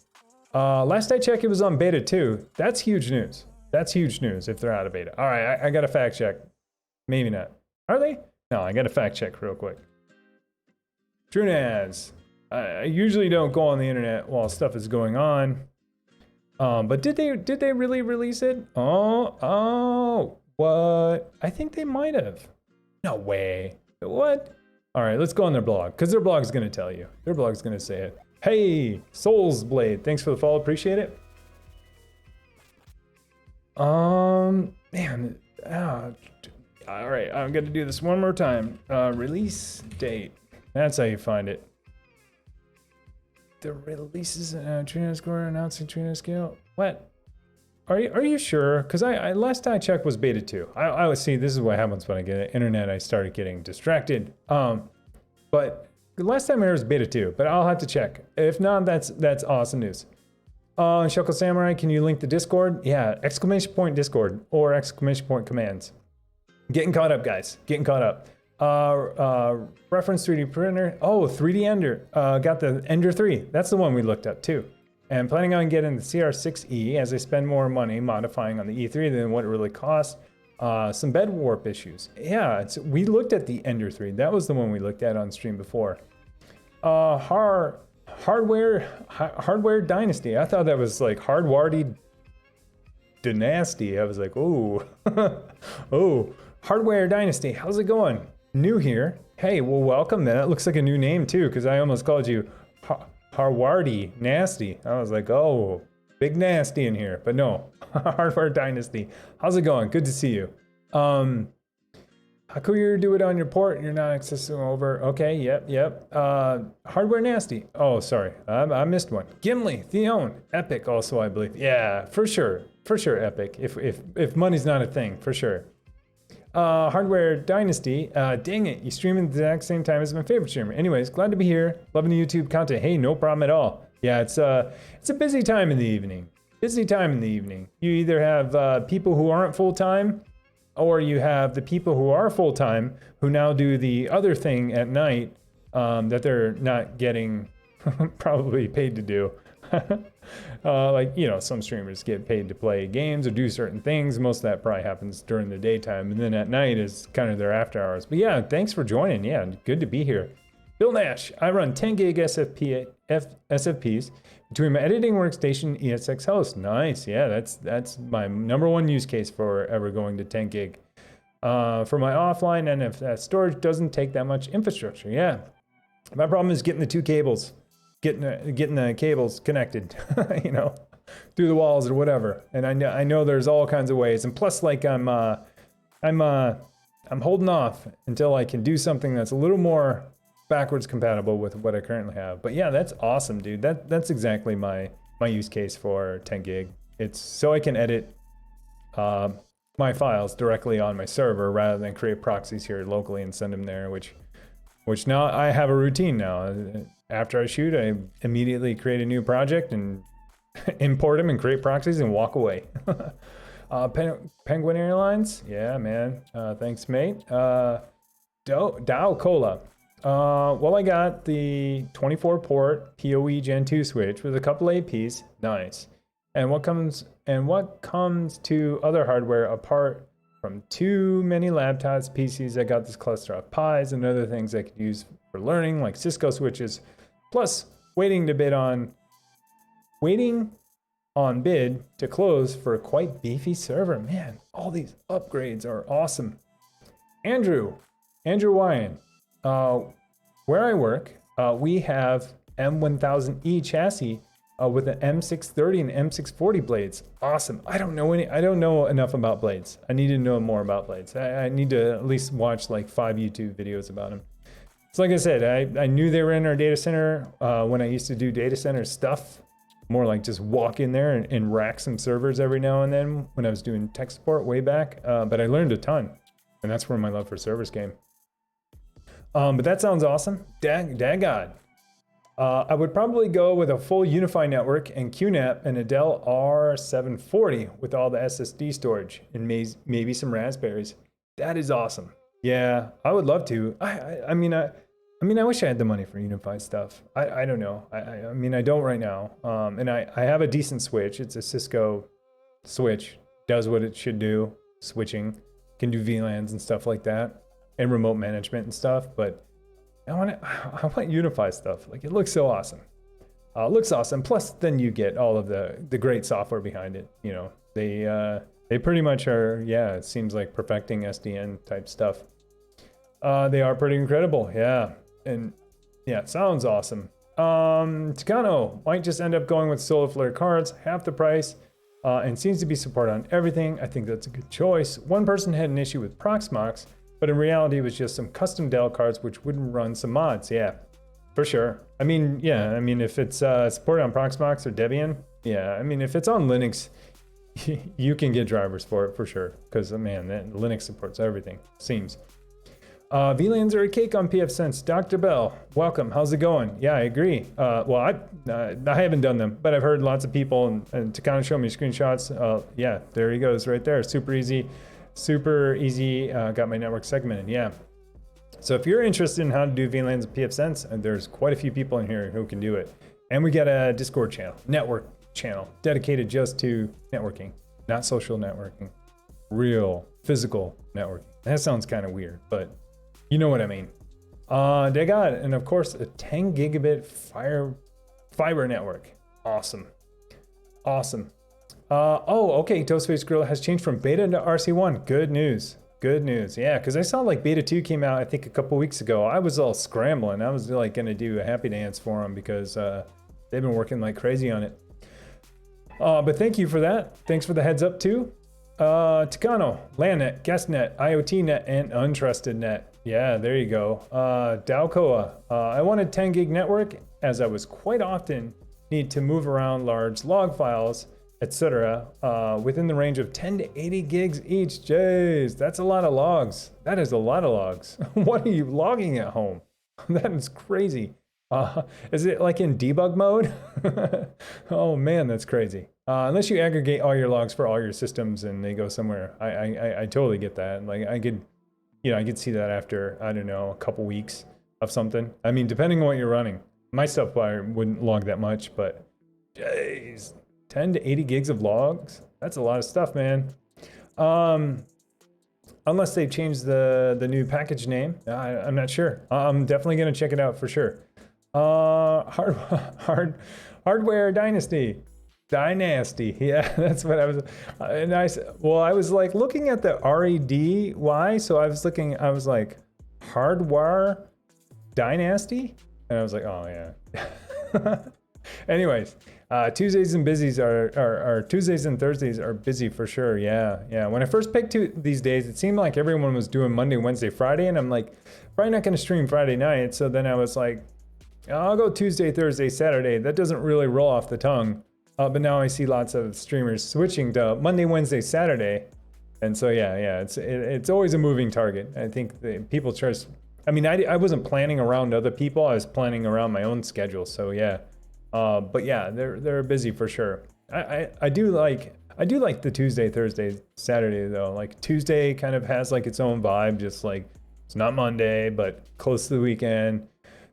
Last I checked, it was on beta 2. That's huge news. That's huge news if they're out of beta. All right, I got to fact check. Maybe not. Are they? No, I got to fact check real quick. TrueNAS. I usually don't go on the internet while stuff is going on. But did they really release it? Oh, what? I think they might have. No way. What? All right, let's go on their blog, because their blog is going to tell you. Their blog is going to say it. Hey, Souls Blade, thanks for the follow, appreciate it. Man, all right, I'm going to do this one more time. Release date. That's how you find it. The releases, TrueNAS score announcing TrueNAS scale. What? are you sure? Because I last I checked was beta 2. I was see, this is what happens when I get internet. I started getting distracted. But the last time I heard was beta 2, but I'll have to check. If not, that's awesome news. Shuckle Samurai, can you link the Discord? Yeah, exclamation point Discord or exclamation point commands. Getting caught up, guys. Getting caught up. Reference 3D printer. Oh, 3D Ender. Got the Ender 3. That's the one we looked up too. And planning on getting the CR6E as I spend more money modifying on the E3 than what it really costs. Some bed warp issues. Yeah, we looked at the Ender 3. That was the one we looked at on stream before. Hardware Dynasty. I thought that was like Hardwardy Dynasty. I was like, oh, oh, Hardware Dynasty. How's it going? New here. Hey, well, welcome. That looks like a new name too, because I almost called you Hardwardy Nasty. I was like, oh, big nasty in here, but no. Hardware Dynasty. How's it going? Good to see you. How could you do it on your port and you're not accessing over? Okay, yep. Hardware Nasty. Oh, sorry, I missed one. Gimli, Theon, Epic also, I believe. Yeah, for sure, Epic. If money's not a thing, for sure. Hardware Dynasty. Dang it, you stream at the exact same time as my favorite streamer. Anyways, glad to be here. Loving the YouTube content. Hey, no problem at all. Yeah, it's a busy time in the evening. You either have people who aren't full-time, or you have the people who are full-time who now do the other thing at night that they're not getting probably paid to do. Like, you know, some streamers get paid to play games or do certain things. Most of that probably happens during the daytime, and then at night is kind of their after hours. But yeah, thanks for joining. Yeah, good to be here. Bill Nash, I run 10 gig SFPs between my editing workstation ESX host. Nice, yeah, that's my number one use case for ever going to 10 gig. For my offline NFS storage doesn't take that much infrastructure. Yeah, my problem is getting the two cables, getting the cables connected, you know, through the walls or whatever. And I know there's all kinds of ways. And plus, like I'm holding off until I can do something that's a little more backwards compatible with what I currently have. But yeah, that's awesome, dude. That's exactly my use case for 10 gig. It's so I can edit my files directly on my server rather than create proxies here locally and send them there, which now I have a routine now. After I shoot, I immediately create a new project and import them and create proxies and walk away. Penguin Airlines, yeah, man. Thanks, mate. Dow Cola. Well, I got the 24 port PoE Gen 2 switch with a couple APs. Nice. And what comes to other hardware apart from too many laptops, PCs? I got this cluster of Pis and other things I could use for learning, like Cisco switches. Plus, waiting on bid to close for a quite beefy server. Man, all these upgrades are awesome. Andrew Wyan. Where I work, we have M1000E chassis with an M630 and M640 blades. Awesome. I don't know enough about blades. I need to know more about blades. I need to at least watch like 5 YouTube videos about them. So like I said, I knew they were in our data center when I used to do data center stuff. More like just walk in there and rack some servers every now and then when I was doing tech support way back. But I learned a ton, and that's where my love for servers came. But that sounds awesome. Daggod. I would probably go with a full Unifi network and QNAP and a Dell R740 with all the SSD storage and maybe some Raspberries. That is awesome. Yeah, I would love to. I mean, I wish I had the money for Unifi stuff. I don't know. I mean, I don't right now. And I have a decent switch. It's a Cisco switch. Does what it should do. Switching. Can do VLANs and stuff like that. And remote management and stuff. But I want Unifi stuff. Like, it looks so awesome. Looks awesome. Plus, then you get all of the great software behind it. You know, they pretty much are, yeah, it seems like perfecting SDN type stuff. They are pretty incredible. Yeah. And yeah, it sounds awesome. Takano might just end up going with SolarFlare cards, half the price, and seems to be support on everything. I think that's a good choice. One person had an issue with Proxmox, but in reality, it was just some custom Dell cards which wouldn't run some mods. Yeah, for sure. I mean, yeah, I mean, if it's supported on Proxmox or Debian, yeah, I mean, if it's on Linux, you can get drivers for it for sure. Because, man, Linux supports everything, seems. VLANs are a cake on pfSense. Dr. Bell, welcome. How's it going? Yeah, I agree. Well, I haven't done them, but I've heard lots of people, and to kind of show me screenshots. Yeah, there he goes right there. Super easy. Got my network segmented. Yeah. So if you're interested in how to do VLANs with pfSense, and there's quite a few people in here who can do it. And we got a Discord channel, network channel, dedicated just to networking, not social networking, real physical networking. That sounds kind of weird, but you know what I mean. They got, and of course, a 10 gigabit fiber network. Awesome. Okay, Toastface Gorilla has changed from beta to RC1. Good news. Yeah, because I saw like beta 2 came out, I think a couple weeks ago. I was all scrambling. I was like going to do a happy dance for them because they've been working like crazy on it. But thank you for that. Thanks for the heads up too. Takano, LANnet, GuestNet, IoTNet, and Untrusted Net. Yeah, there you go. Dalcoa, I wanted 10 gig network as I was quite often need to move around large log files, etc. Within the range of 10 to 80 gigs each. Jeez, that's a lot of logs. That is a lot of logs. What are you logging at home? That is crazy. Is it like in debug mode? Oh man, that's crazy. Unless you aggregate all your logs for all your systems and they go somewhere. I totally get that. Like I could see that after, I don't know, a couple weeks of something. I mean, depending on what you're running. My stuff, I wouldn't log that much, but geez, 10 to 80 gigs of logs? That's a lot of stuff, man. Unless they've changed the new package name. I'm not sure. I'm definitely going to check it out for sure. Hardware Dynasty. Yeah, that's what I was. And I was like looking at the REDY, so I was like, Hardware Dynasty? And I was like, oh yeah. Anyways, Tuesdays and Thursdays are busy for sure. Yeah. When I first picked these days, it seemed like everyone was doing Monday, Wednesday, Friday, and I'm like, probably not going to stream Friday night. So then I was like, I'll go Tuesday, Thursday, Saturday. That doesn't really roll off the tongue. But now I see lots of streamers switching to Monday, Wednesday, Saturday. And so yeah, it's always a moving target. I think people trust. I mean, I wasn't planning around other people. I was planning around my own schedule. So yeah. But yeah, they're busy for sure. I do like the Tuesday, Thursday, Saturday though. Like Tuesday kind of has like its own vibe, just like it's not Monday, but close to the weekend.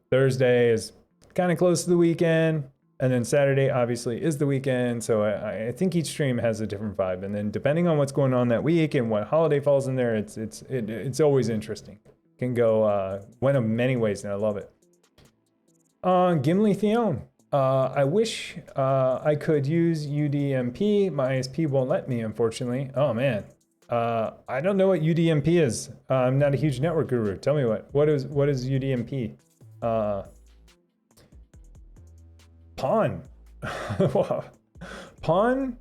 Thursday is kind of close to the weekend, and then Saturday obviously is the weekend. So I think each stream has a different vibe, and then depending on what's going on that week and what holiday falls in there, it's always interesting. It can go one of many ways, and I love it. Gimli Theon. I wish I could use UDMP. My ISP won't let me, unfortunately. Oh man. I don't know what UDMP is. I'm not a huge network guru. Tell me what is UDMP? Pawn. Pawn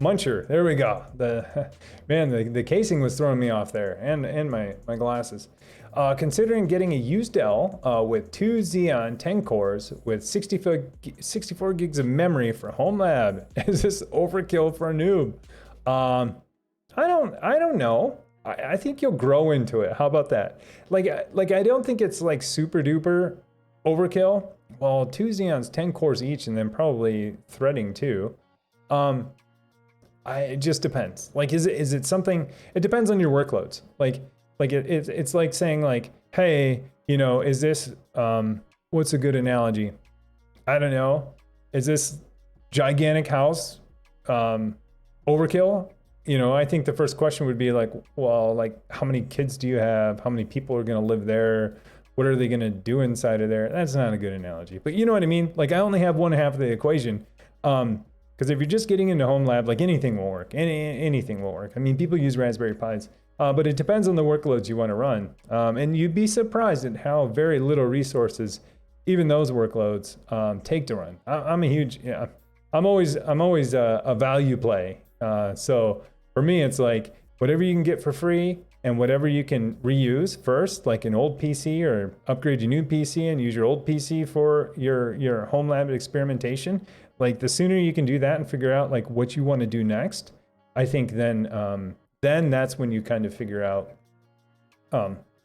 Muncher. There we go. The casing was throwing me off there, and my glasses. Considering getting a used Dell with 2 Xeon 10 cores with 64 gigs of memory for Homelab, is this overkill for a noob? I don't know. I think you'll grow into it. How about that? Like I don't think it's like super duper overkill. Well, 2 Xeons 10 cores each, and then probably threading too. It just depends. Like, is it something? It depends on your workloads. It's like saying like, hey, is this what's a good analogy? I don't know. Is this gigantic house overkill? I think the first question would be like, well, like how many kids do you have? How many people are going to live there? What are they going to do inside of there? That's not a good analogy, but you know what I mean? Like I only have one half of the equation. Because if you're just getting into Homelab, like anything will work. Anything will work. I mean, people use Raspberry Pis. But it depends on the workloads you want to run. And you'd be surprised at how very little resources even those workloads take to run. I'm always a value play. So for me, it's like whatever you can get for free and whatever you can reuse first, like an old PC, or upgrade your new PC and use your old PC for your Homelab experimentation. Like the sooner you can do that and figure out like what you want to do next, I think then that's when you kind of figure out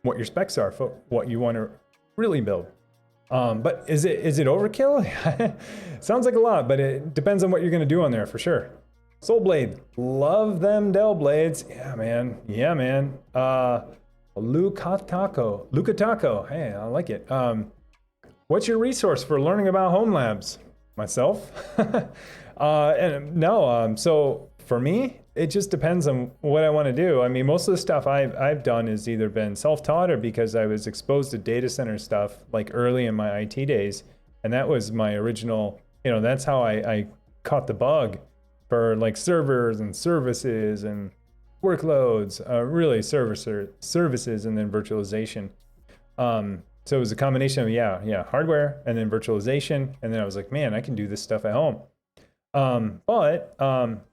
what your specs are for what you want to really build. But is it overkill? Sounds like a lot, but it depends on what you're going to do on there for sure. Soul Blade, love them Dell blades. Yeah, man. Lucataco. Hey, I like it. What's your resource for learning about home labs? Myself. So for me, it just depends on what I want to do. I mean, most of the stuff I've done has either been self-taught or because I was exposed to data center stuff like early in my IT days. And that was my original, that's how I caught the bug for like servers and services and workloads, really services and then virtualization. So it was a combination of, hardware and then virtualization. And then I was like, man, I can do this stuff at home. But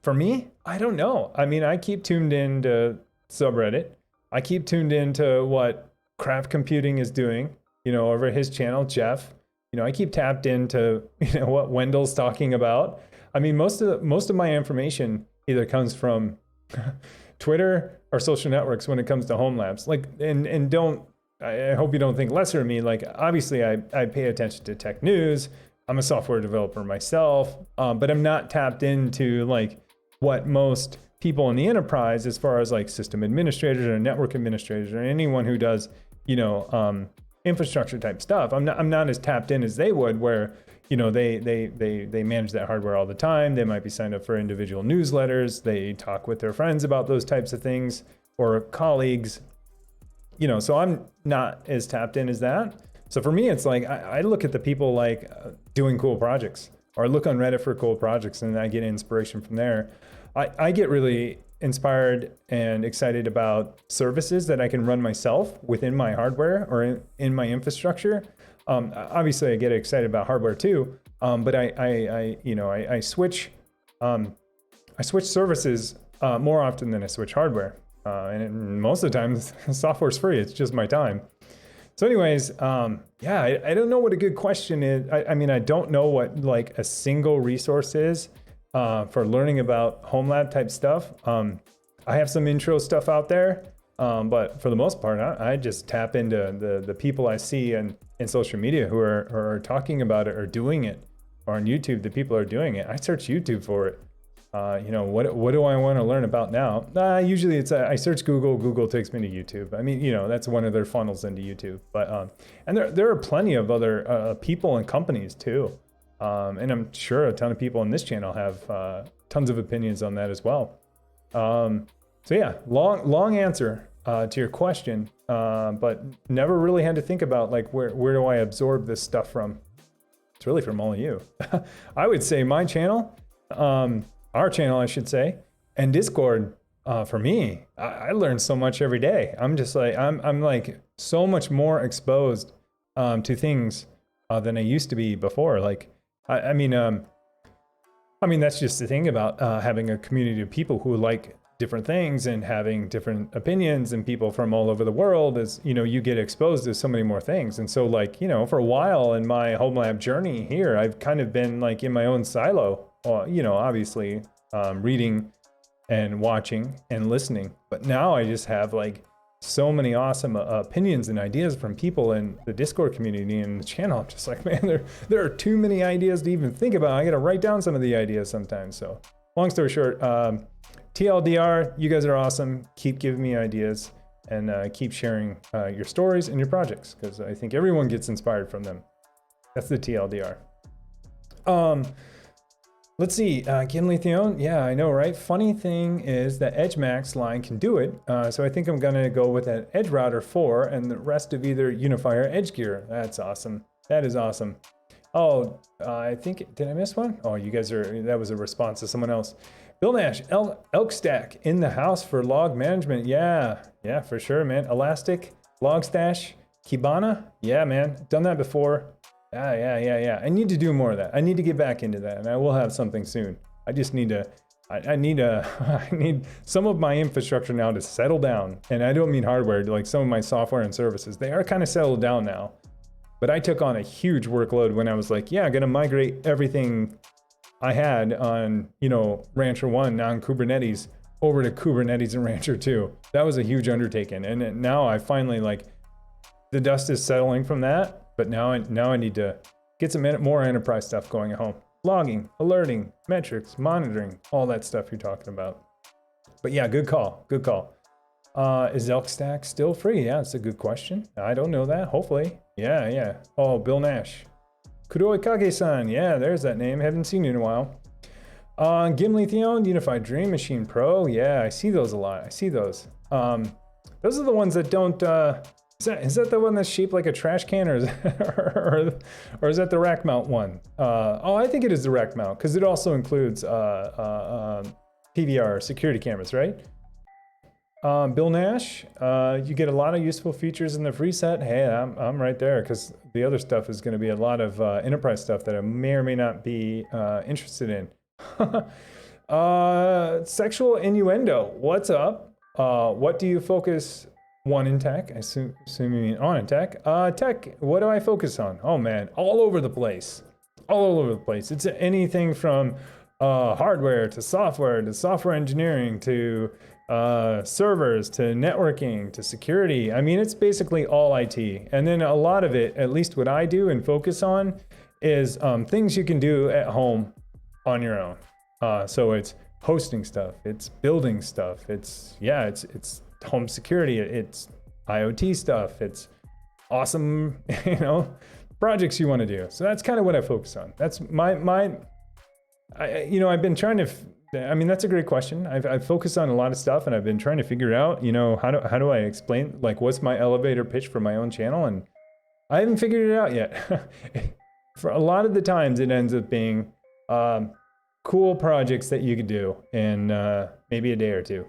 for me, I don't know. I mean, I keep tuned into subreddit. I keep tuned into what Craft Computing is doing, over his channel, Jeff. I keep tapped into, what Wendell's talking about. I mean, most of my information either comes from Twitter or social networks when it comes to home labs. Like, and don't, I hope you don't think lesser of me. Like, obviously I pay attention to tech news. I'm a software developer myself, but I'm not tapped into like what most people in the enterprise, as far as like system administrators or network administrators or anyone who does, infrastructure type stuff. I'm not as tapped in as they would, where, they manage that hardware all the time. They might be signed up for individual newsletters. They talk with their friends about those types of things or colleagues, so I'm not as tapped in as that. So for me, it's like, I look at the people like doing cool projects, or look on Reddit for cool projects, and I get inspiration from there. I get really inspired and excited about services that I can run myself within my hardware or in my infrastructure. Obviously I get excited about hardware too, but I switch services more often than I switch hardware. And most of the time, software's free. It's just my time. So anyways, I don't know what a good question is. I mean, I don't know what like a single resource is for learning about Homelab type stuff. I have some intro stuff out there, but for the most part, I just tap into the people I see in social media who are talking about it or doing it, or on YouTube, the people are doing it. I search YouTube for it. What do I want to learn about now? Usually I search Google. Google takes me to YouTube. I mean, that's one of their funnels into YouTube. But and there are plenty of other people and companies too. And I'm sure a ton of people on this channel have tons of opinions on that as well. So yeah, long answer to your question, but never really had to think about like where do I absorb this stuff from? It's really from all of you. I would say my channel. Our channel, I should say, and Discord, for me, I learn so much every day. I'm just like, I'm like so much more exposed to things than I used to be before. Like, I mean, that's just the thing about having a community of people who like different things and having different opinions, and people from all over the world is, you get exposed to so many more things. And so like, for a while in my Homelab journey here, I've kind of been like in my own silo. Obviously reading and watching and listening. But now I just have like so many awesome opinions and ideas from people in the Discord community and the channel. I'm just like, man, there are too many ideas to even think about. I got to write down some of the ideas sometimes. So long story short, TLDR, you guys are awesome. Keep giving me ideas and keep sharing your stories and your projects, because I think everyone gets inspired from them. That's the TLDR. Let's see, Kinley Theon, yeah, I know, right? Funny thing is that EdgeMax line can do it, so I think I'm gonna go with an Edge Router 4 and the rest of either Unifi or Edge Gear. That's awesome. That is awesome. Oh, I think, did I miss one? Oh, you guys that was a response to someone else. Bill Nash, Elk Stack in the house for log management. Yeah, for sure, man. Elastic, Logstash, Kibana. Yeah, man, done that before. Yeah. I need to do more of that. I need to get back into that, and I will have something soon. I just need to, I need some of my infrastructure now to settle down. And I don't mean hardware, like some of my software and services. They are kind of settled down now. But I took on a huge workload when I was like, yeah, I'm gonna migrate everything I had on, Rancher 1 on Kubernetes over to Kubernetes and Rancher 2. That was a huge undertaking. And now I finally, like, the dust is settling from that, but now I need to get some more enterprise stuff going at home. Logging, alerting, metrics, monitoring, all that stuff you're talking about. But yeah, good call. Is Elk Stack still free? Yeah, it's a good question. I don't know that. Hopefully. Yeah. Oh, Bill Nash. Kuroi Kage-san. Yeah, there's that name. Haven't seen you in a while. Gimli Theon, Unified Dream Machine Pro. Yeah, I see those a lot. I see those. Those are the ones that don't... Is that the one that's shaped like a trash can, or is that the rack mount one? I think it is the rack mount, because it also includes PVR security cameras, right? Bill Nash, you get a lot of useful features in the free set. Hey, I'm right there, because the other stuff is going to be a lot of enterprise stuff that I may or may not be interested in. Sexual innuendo, what's up? What do you focus on in tech? I assume you mean on in tech. Tech, what do I focus on? Oh man, all over the place. It's anything from hardware to software engineering to servers to networking to security. I mean, it's basically all IT. And then a lot of it, at least what I do and focus on, is things you can do at home on your own. So it's hosting stuff, it's building stuff, it's home security, it's IoT stuff, it's awesome, projects you want to do. So that's kind of what I focus on. That's I've been trying to, that's a great question. I've focused on a lot of stuff, and I've been trying to figure out, how do I explain, like, what's my elevator pitch for my own channel? And I haven't figured it out yet. For a lot of the times it ends up being cool projects that you could do in maybe a day or two,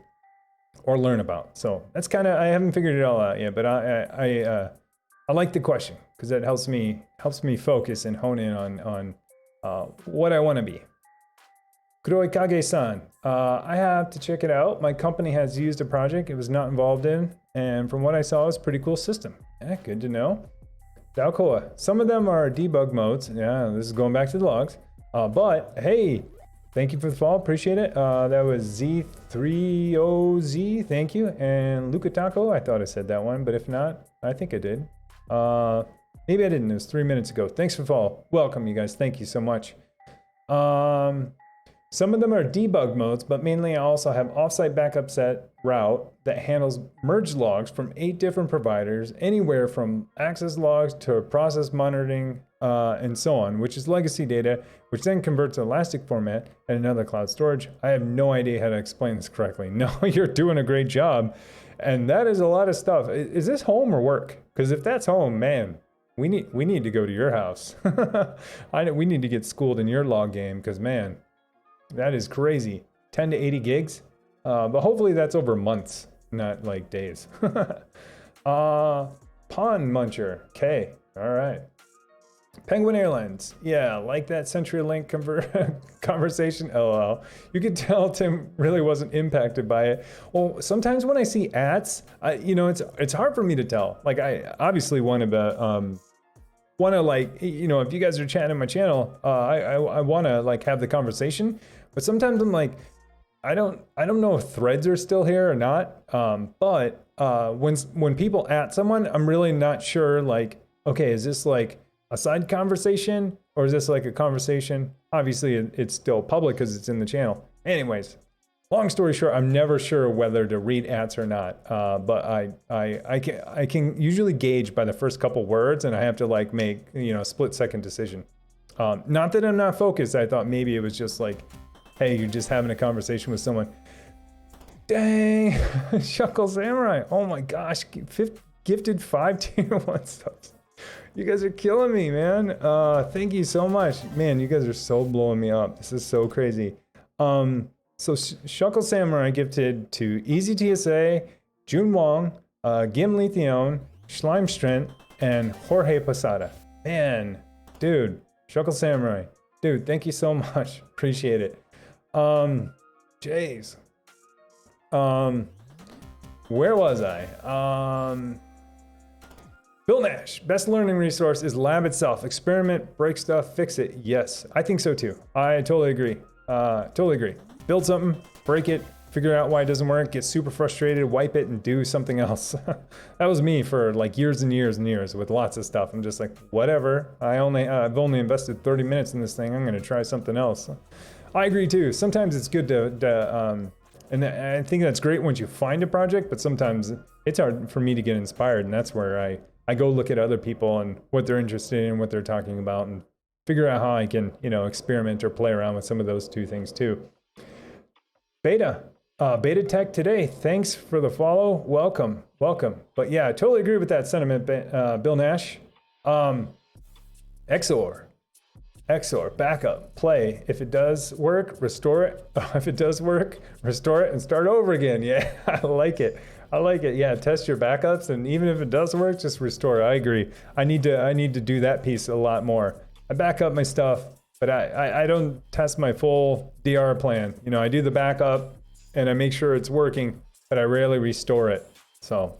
or learn about. So that's kind of, I haven't figured it all out yet, but I like the question, because that helps me focus and hone in on what I want to be. Kuroi Kage-san, I have to check it out. My company has used a project it was not involved in, and from what I saw, it's a pretty cool system. Yeah, good to know. Dalcoa, some of them are debug modes. Yeah, this is going back to the logs. But hey, thank you for the follow, appreciate it. That was Z30Z, thank you. And Luca Taco, I thought I said that one, but if not, I think I did. Maybe I didn't, it was 3 minutes ago. Thanks for the follow. Welcome, you guys, thank you so much. Some of them are debug modes, but mainly I also have offsite backup set route that handles merge logs from 8 different providers, anywhere from access logs to process monitoring, and so on, which is legacy data, which then converts to Elastic format and another cloud storage. I have no idea how to explain this correctly. No, you're doing a great job. And that is a lot of stuff. Is this home or work? Because if that's home, man, we need to go to your house. We need to get schooled in your log game, because man, that is crazy. 10 to 80 gigs. But hopefully that's over months, not like days. Pawn Muncher. Okay. All right. Penguin Airlines. Yeah, like that CenturyLink conversation. LOL. You could tell Tim really wasn't impacted by it. Well, sometimes when I see ads, it's hard for me to tell. Like, I obviously want to like, if you guys are chatting on my channel, I want to like have the conversation. But sometimes I'm like, I don't know if threads are still here or not. But when people at someone, I'm really not sure, like, okay, is this like a side conversation, or is this like a conversation? Obviously it's still public because it's in the channel. Anyways, long story short, I'm never sure whether to read ads or not. But I can usually gauge by the first couple words, and I have to like make, a split second decision. Not that I'm not focused. I thought maybe it was just like, hey, you're just having a conversation with someone. Dang, Shuckle Samurai. Oh my gosh, gifted 5 tier 1 subs. You guys are killing me, man. Thank you so much. Man, you guys are so blowing me up. This is so crazy. So Shuckle Samurai gifted to Easy TSA, Jun Wong, Gimli Theon, Schleimstrent, and Jorge Posada. Man, dude, Shuckle Samurai. Dude, thank you so much. Appreciate it. Jeez. Where was I? Bill Nash, best learning resource is lab itself. Experiment, break stuff, fix it. Yes, I think so too. I totally agree. Totally agree. Build something, break it, figure out why it doesn't work, get super frustrated, wipe it, and do something else. That was me for like years and years and years with lots of stuff. I'm just like, whatever. I've only invested 30 minutes in this thing. I'm gonna try something else. I agree too. Sometimes it's good and I think that's great once you find a project, but sometimes it's hard for me to get inspired, and that's where I go look at other people and what they're interested in, what they're talking about, and figure out how I can, experiment or play around with some of those two things too. Beta Tech today. Thanks for the follow. Welcome. But yeah, I totally agree with that sentiment, Bill Nash. XOR, backup, play. If it does work, restore it. If it does work, restore it and start over again. Yeah, I like it. Yeah, test your backups, and even if it does work, just restore it. I agree. I need to do that piece a lot more. I back up my stuff, but I don't test my full DR plan. I do the backup and I make sure it's working, but I rarely restore it. So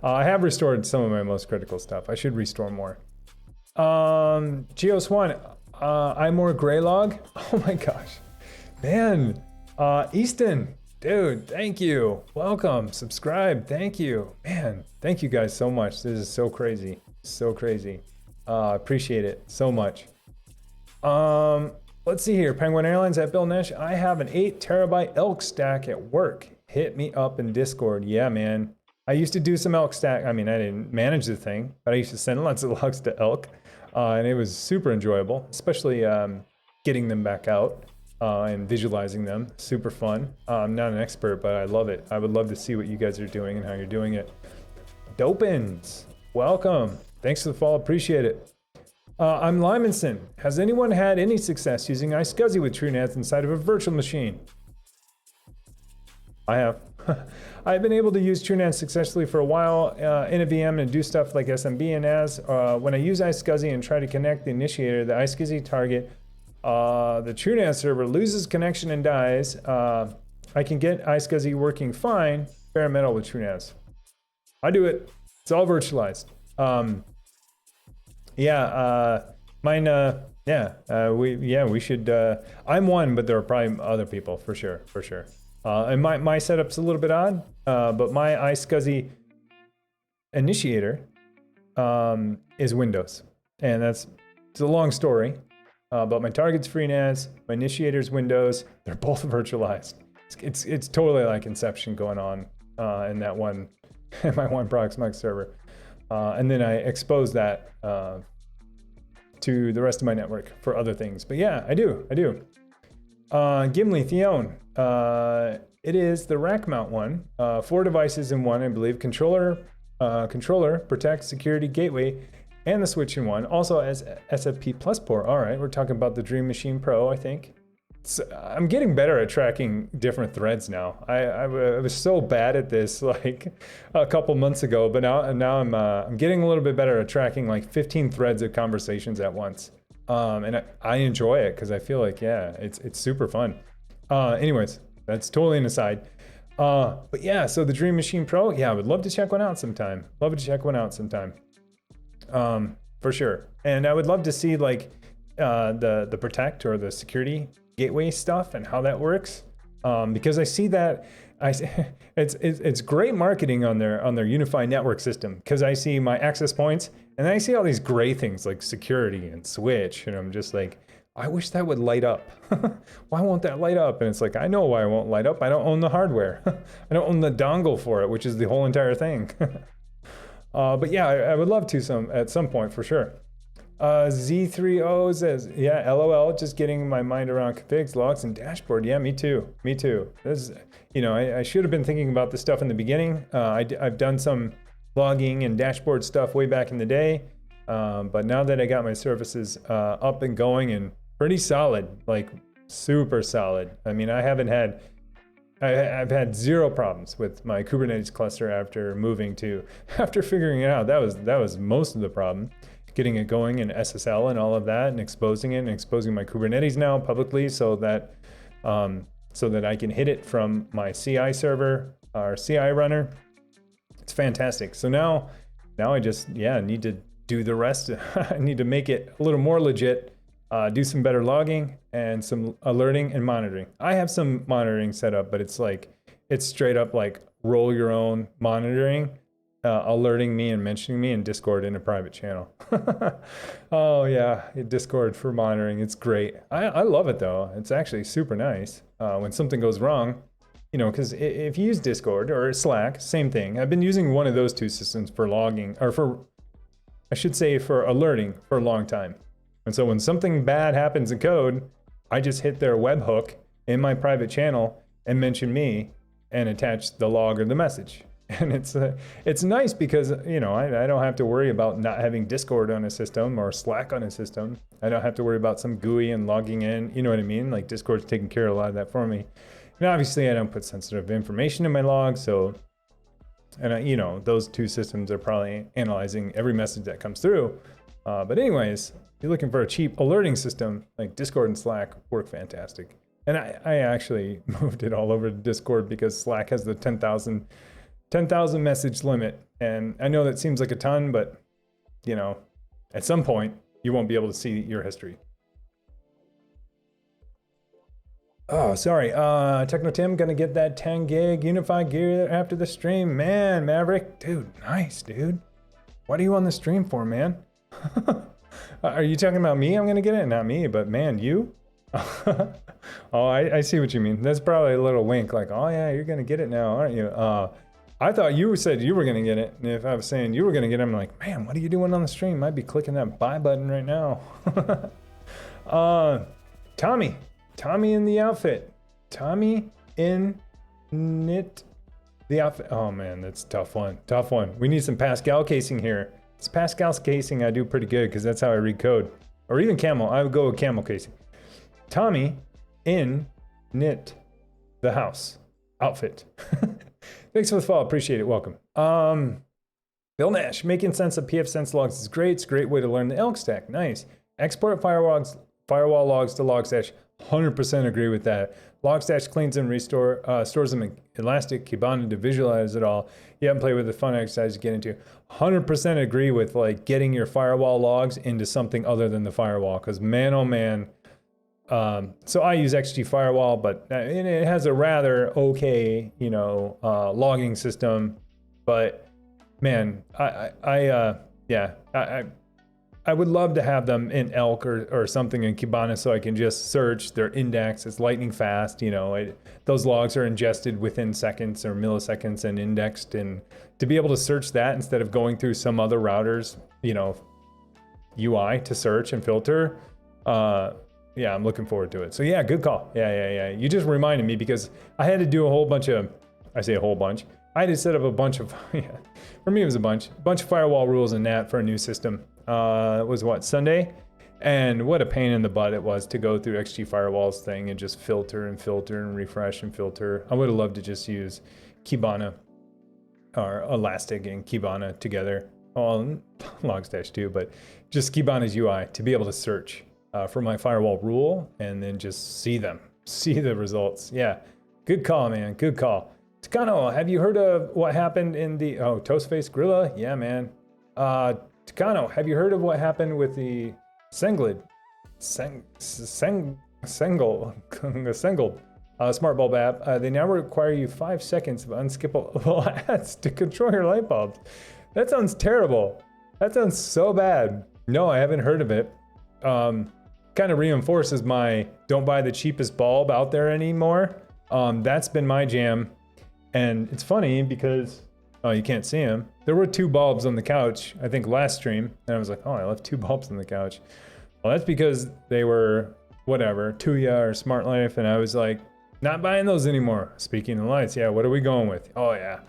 I have restored some of my most critical stuff. I should restore more. Geoswan, iMore Greylog. Oh my gosh, man. Easton, dude, thank you. Welcome, subscribe, thank you. Man, thank you guys so much. This is so crazy, appreciate it so much. Let's see here, Penguin Airlines at Bill Nash. I have an 8 terabyte elk stack at work. Hit me up in Discord. Yeah, man. I used to do some elk stack. I mean, I didn't manage the thing, but I used to send lots of logs to elk. And it was super enjoyable, especially getting them back out and visualizing them. Super fun. I'm not an expert, but I love it. I would love to see what you guys are doing and how you're doing it. Dopins, welcome. Thanks for the follow, appreciate it. I'm Lymanson. Has anyone had any success using iSCSI with TrueNAS inside of a virtual machine? I have. I've been able to use TrueNAS successfully for a while in a VM and do stuff like SMB and NAS. When I use iSCSI and try to connect the initiator, the iSCSI target, the TrueNAS server loses connection and dies. I can get iSCSI working fine, bare metal with TrueNAS. I do it. It's all virtualized. We should. I'm one, but there are probably other people for sure. And my setup's a little bit odd, but my iSCSI initiator is Windows, and it's a long story. But my target's FreeNAS, my initiator's Windows. They're both virtualized. It's totally like Inception going on in that one, in my one Proxmox server, and then I expose that to the rest of my network for other things. But yeah, I do. Gimli Theon. It is the rack mount one. 4 devices in one, I believe. Controller, protect, security, gateway, and the switch in one. Also as SFP plus port. All right, we're talking about the Dream Machine Pro, I think. I'm getting better at tracking different threads now. I was so bad at this like a couple months ago, but now I'm getting a little bit better at tracking like 15 threads of conversations at once. And I enjoy it because I feel like, yeah, it's super fun. Anyways, that's totally an aside. But yeah, so the Dream Machine Pro, yeah, I would love to check one out sometime. For sure. And I would love to see like the protect or the security gateway stuff and how that works. Because I see that it's great marketing on their Unifi network system, because I see my access points and I see all these gray things like security and switch, and I'm just like, I wish that would light up. Why won't that light up? And it's like, I know why it won't light up. I don't own the hardware. I don't own the dongle for it, which is the whole entire thing. But yeah, I would love to at some point for sure. Z30 says, yeah, LOL, just getting my mind around configs, logs, and dashboard. Yeah, me too. This is, I should have been thinking about this stuff in the beginning. I've done some logging and dashboard stuff way back in the day. But now that I got my services up and going and pretty solid, like super solid. I mean, I've had zero problems with my Kubernetes cluster after figuring it out. That was most of the problem. Getting it going in SSL and all of that, and exposing it and exposing my Kubernetes now publicly so that I can hit it from my CI server or CI runner. It's fantastic. So now now I just, need to do the rest. I need to make it a little more legit, do some better logging and some alerting and monitoring. I have some monitoring set up, but it's straight up like roll your own monitoring, alerting me and mentioning me in Discord in a private channel. Oh yeah, Discord for monitoring. It's great. I love it though. It's actually super nice when something goes wrong. Because if you use Discord or Slack, same thing. I've been using one of those two systems for logging, or for alerting for a long time. And so when something bad happens in code, I just hit their webhook in my private channel and mention me and attach the log or the message. And it's nice because, I don't have to worry about not having Discord on a system or Slack on a system. I don't have to worry about some GUI and logging in. You know what I mean? Like Discord's taking care of a lot of that for me. And obviously I don't put sensitive information in my log. So, and those two systems are probably analyzing every message that comes through. But anyways, if you're looking for a cheap alerting system, like Discord and Slack work fantastic. And I actually moved it all over to Discord because Slack has the 10,000 message limit. And I know that seems like a ton, but at some point you won't be able to see your history. Oh, sorry. Techno Tim, gonna get that 10 gig Unifi gear after the stream. Man, Maverick, dude, nice, dude. What are you on the stream for, man? Are you talking about me? I'm gonna get it? Not me, but man, you? Oh, I see what you mean. That's probably a little wink, like, oh yeah, you're gonna get it now, aren't you? I thought you said you were gonna get it, and if I was saying you were gonna get it, I'm like, man, what are you doing on the stream? I'd be clicking that buy button right now. Tommy in the outfit. Tommy in knit the outfit. Oh man, that's a tough one. Tough one. We need some Pascal casing here. It's Pascal's casing I do pretty good because that's how I read code. Or even camel. I would go with camel casing. Tommy in knit the house outfit. Thanks for the follow. Appreciate it. Welcome. Bill Nash, making sense of pfSense logs is great. It's a great way to learn the elk stack. Nice. Export firewall logs to Logstash. 100% agree with that. Logstash cleans and stores them in Elastic, Kibana to visualize it all. You haven't played with the fun exercise to get into. 100% agree with like getting your firewall logs into something other than the firewall. Because man, oh man. So I use XG Firewall, but it has a rather okay, logging system. But man, I would love to have them in Elk or something in Kibana so I can just search their index. It's lightning fast, those logs are ingested within seconds or milliseconds and indexed. And to be able to search that instead of going through some other router's, UI to search and filter, I'm looking forward to it. So yeah, good call. Yeah. You just reminded me because I had to do I had to set up a bunch of, for me it was a bunch of firewall rules in NAT for a new system. It was Sunday? And what a pain in the butt it was to go through XG Firewall's thing and just filter and refresh and filter. I would have loved to just use Kibana or Elastic and Kibana together. Well, Logstash too, but just Kibana's UI to be able to search for my firewall rule and then just see the results. Yeah, good call, man, good call. Takano, have you heard of what happened in the, Toastface Gorilla? Yeah, man. Takano, have you heard of what happened with the Sengled smart bulb app? They now require you 5 seconds of unskippable ads to control your light bulbs. That sounds terrible. That sounds so bad. No, I haven't heard of it. Kind of reinforces my don't buy the cheapest bulb out there anymore. That's been my jam. And it's funny because, you can't see them. There were 2 bulbs on the couch, I think last stream. And I was like, I left 2 bulbs on the couch. Well, that's because they were, Tuya or Smart Life. And I was like, not buying those anymore. Speaking of lights, what are we going with? Oh yeah,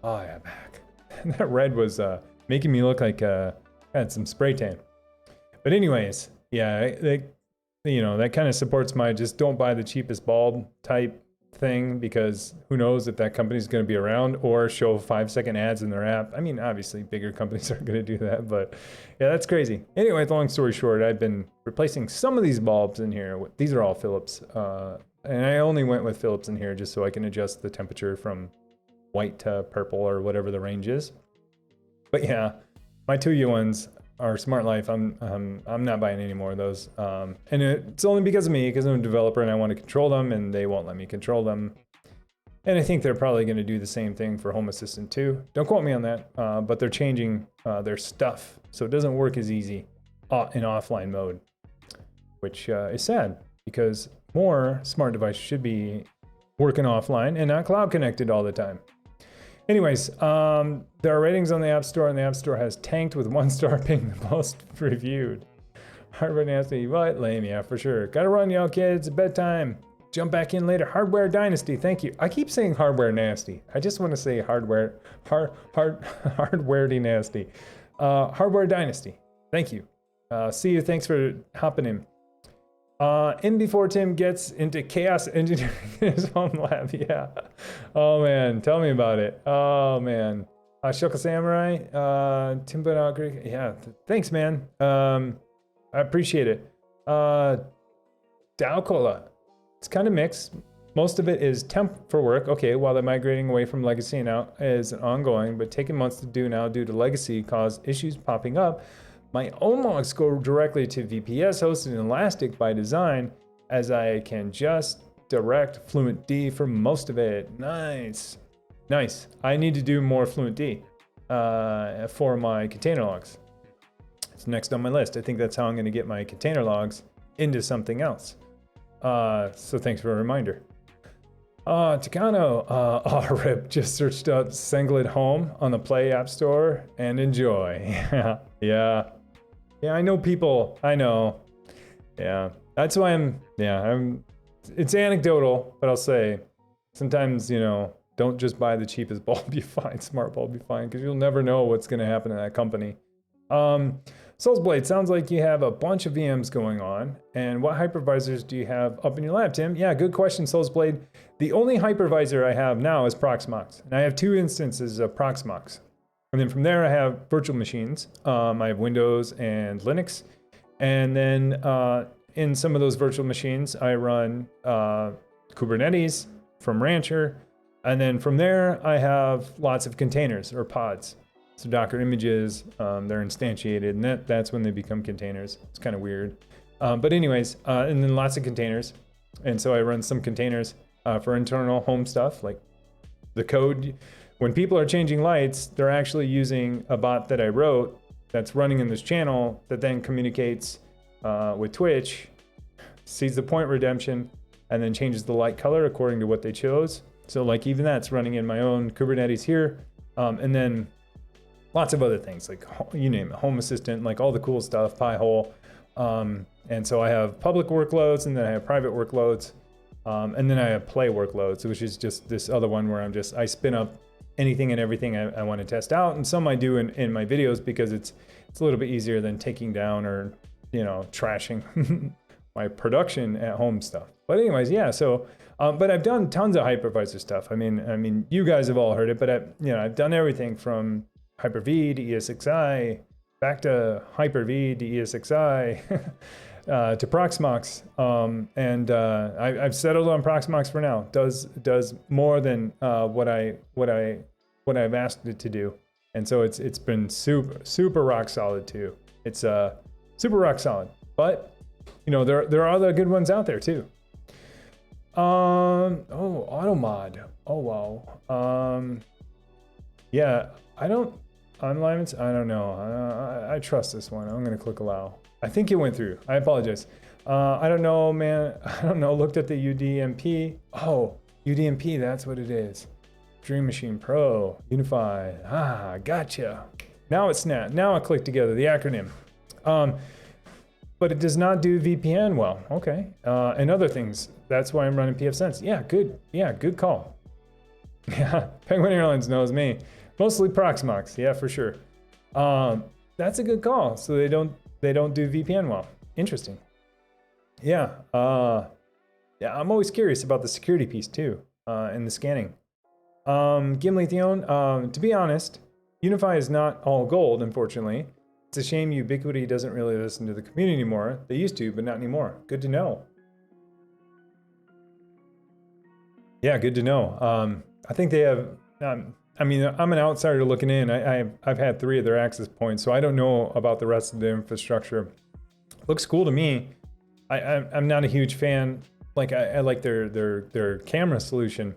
back. And that red was making me look like I had some spray tan. But anyways, that kind of supports my just don't buy the cheapest bulb type thing, because who knows if that company's going to be around or show 5-second ads in their app. I mean, obviously bigger companies aren't going to do that, but yeah, that's crazy. Anyway, long story short, I've been replacing some of these bulbs in here. These are all Philips, and I only went with Philips in here just so I can adjust the temperature from white to purple or whatever the range is. But yeah, My Tuya ones are Smart Life. I'm not buying any more of those. And it's only because of me, because I'm a developer and I want to control them, and they won't let me control them. And I think they're probably going to do the same thing for Home Assistant too. Don't quote me on that, but they're changing their stuff, so it doesn't work as easy in offline mode, which is sad because more smart devices should be working offline and not cloud connected all the time. Anyways, there are ratings on the App Store, and the App Store has tanked with 1 star being the most reviewed. Hardware nasty, what? Lame, yeah, for sure. Gotta run, y'all kids, bedtime. Jump back in later. Hardware Dynasty, thank you. I keep saying hardware nasty. I just want to say hardware nasty. Hardware Dynasty, thank you. See you, thanks for hopping in. In before Tim gets into chaos engineering in his Homelab, yeah. Oh man, tell me about it. Oh man. Shoka Samurai, Timbo Greek, yeah, thanks man. I appreciate it. Dalcola, it's kind of mixed. Most of it is temp for work. Okay, while they're migrating away from legacy now is ongoing, but taking months to do now due to legacy caused issues popping up. My own logs go directly to VPS hosted in Elastic by design, as I can just direct FluentD for most of it. Nice. Nice. I need to do more FluentD for my container logs. It's next on my list. I think that's how I'm going to get my container logs into something else. So thanks for a reminder. Takano, rip, just searched up Singlet Home on the Play App Store and enjoy. Yeah. Yeah, I know people, I know. Yeah, that's why it's anecdotal, but I'll say, sometimes, you know, don't just buy the cheapest bulb you find, smart bulb you find, because you'll never know what's gonna happen in that company. Soulsblade, sounds like you have a bunch of VMs going on, and what hypervisors do you have up in your lab, Tim? Yeah, good question, Soulsblade. The only hypervisor I have now is Proxmox, and I have 2 instances of Proxmox. And then from there, I have virtual machines. I have Windows and Linux. And then in some of those virtual machines, I run Kubernetes from Rancher. And then from there, I have lots of containers or pods. So Docker images, they're instantiated, and that's when they become containers. It's kind of weird. But anyways, and then lots of containers. And so I run some containers for internal home stuff, like the code. When people are changing lights, they're actually using a bot that I wrote that's running in this channel that then communicates with Twitch, sees the point redemption, and then changes the light color according to what they chose. So like even that's running in my own Kubernetes here. And then lots of other things, like you name it, Home Assistant, like all the cool stuff, Pi-hole. And so I have public workloads, and then I have private workloads. And then I have play workloads, which is just this other one where I spin up anything and everything I want to test out, and some I do in my videos because it's a little bit easier than taking down or, you know, trashing my production at home stuff. But anyways, yeah. So, but I've done tons of hypervisor stuff. I mean, you guys have all heard it, but I've done everything from Hyper-V to ESXi, back to Hyper-V to ESXi, to Proxmox, and I've settled on Proxmox for now. Does more than what I've asked it to do, and so it's been super rock solid too. It's super rock solid, but you know there are other good ones out there too. AutoMod. Oh wow. Yeah, I don't know. I trust this one. I'm gonna click allow. I think it went through. I apologize. I don't know, man. I don't know. Looked at the UDMP. Oh, UDMP, that's what it is. Dream Machine Pro, Unifi. Ah, gotcha. Now it snapped. Now it clicked together, the acronym. But it does not do VPN well. Okay. And other things. That's why I'm running pfSense. Yeah, good. Yeah, good call. Yeah, Penguin Airlines knows me. Mostly Proxmox. Yeah, for sure. That's a good call. So they don't do VPN well. Interesting. Yeah. Yeah, I'm always curious about the security piece too, and the scanning. Gimli Theon, to be honest, Unifi is not all gold, unfortunately. It's a shame Ubiquity doesn't really listen to the community anymore. They used to, but not anymore. Good to know. Yeah, good to know. I think they have, I mean, I'm an outsider looking in. I've had 3 of their access points, so I don't know about the rest of the infrastructure. Looks cool to me. I'm not a huge fan. Like I like their camera solution,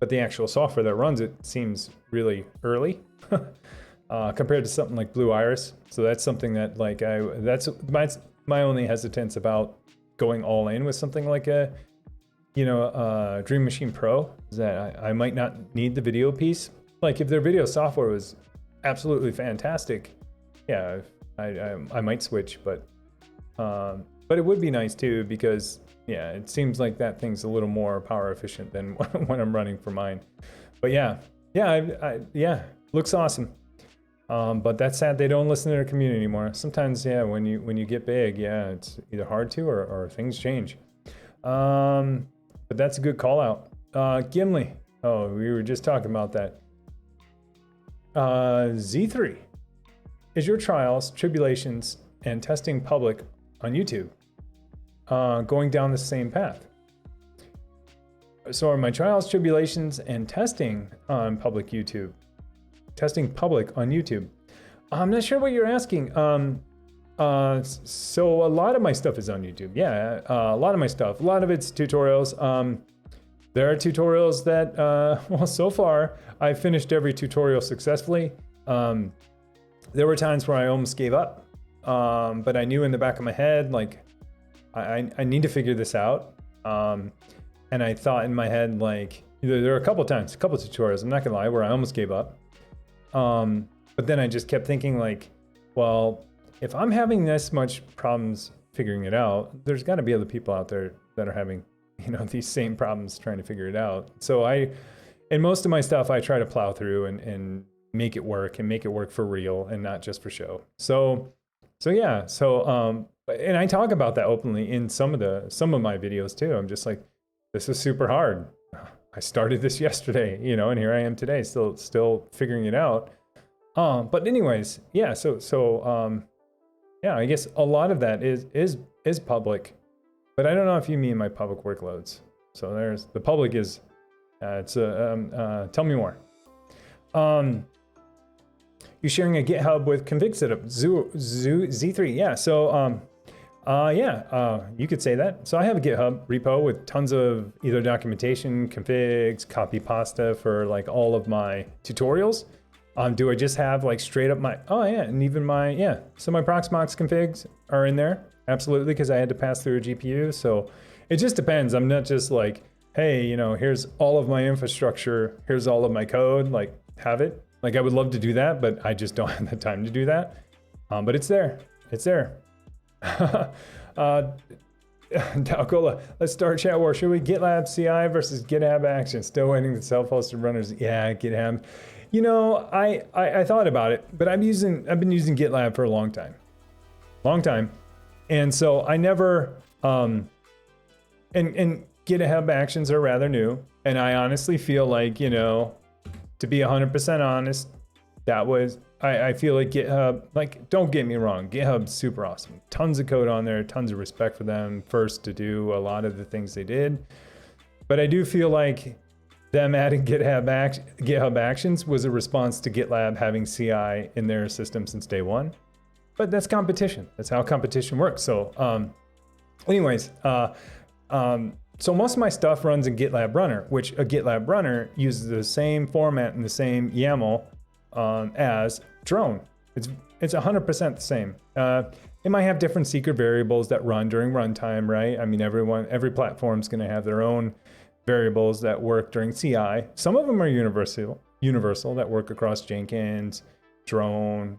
but the actual software that runs it seems really early compared to something like Blue Iris. So that's something that like that's my only hesitance about going all in with something like a Dream Machine Pro is that I might not need the video piece. Like if their video software was absolutely fantastic, yeah, I might switch, but it would be nice too because yeah, it seems like that thing's a little more power efficient than when I'm running for mine. But yeah, looks awesome. But that's sad they don't listen to their community anymore. Sometimes, yeah, when you get big, yeah, it's either hard to or things change. But that's a good call out. Gimli. Oh, we were just talking about that. Z3. Is your trials, tribulations, and testing public on YouTube? Going down the same path. So are my trials, tribulations, and testing on public YouTube? Testing public on YouTube. I'm not sure what you're asking. So a lot of my stuff is on YouTube. Yeah, a lot of my stuff. A lot of it's tutorials. There are tutorials that, well, so far I've finished every tutorial successfully. There were times where I almost gave up, but I knew in the back of my head, like, I need to figure this out. And I thought in my head, like, there were a couple tutorials, I'm not gonna lie, where I almost gave up. But then I just kept thinking like, well, if I'm having this much problems figuring it out, there's gotta be other people out there that are having, these same problems trying to figure it out. So in most of my stuff, I try to plow through and make it work for real and not just for show. So yeah, and I talk about that openly in some of my videos too. I'm just like, this is super hard. I started this yesterday, and here I am today, still figuring it out. But anyways, yeah. Yeah, I guess a lot of that is public, but I don't know if you mean my public workloads. So there's the public is, tell me more. You sharing a GitHub with config setup Z3? Yeah. So you could say that. So I have a GitHub repo with tons of either documentation, configs, copy pasta for like all of my tutorials. Do I just have like straight up and even so my Proxmox configs are in there. Absolutely, because I had to pass through a GPU. So it just depends. I'm not just like, hey, here's all of my infrastructure, here's all of my code, like have it. Like I would love to do that, but I just don't have the time to do that. But it's there. Dalcola, let's start chat war. Should we GitLab CI versus GitHub Actions? Still waiting the self-hosted runners. Yeah, GitHub. I thought about it, but I've been using GitLab for a long time. And so I never, and GitHub Actions are rather new. And I honestly feel like, to be 100% honest, I feel like GitHub, like, don't get me wrong, GitHub's super awesome. Tons of code on there, tons of respect for them, first to do a lot of the things they did. But I do feel like them adding GitHub Actions was a response to GitLab having CI in their system since day one. But that's competition. That's how competition works. So so most of my stuff runs in GitLab Runner, which a GitLab Runner uses the same format and the same YAML as drone. It's 100% the same. It might have different secret variables that run during runtime, right? I mean, every platform's going to have their own variables that work during CI. Some of them are universal that work across Jenkins, drone,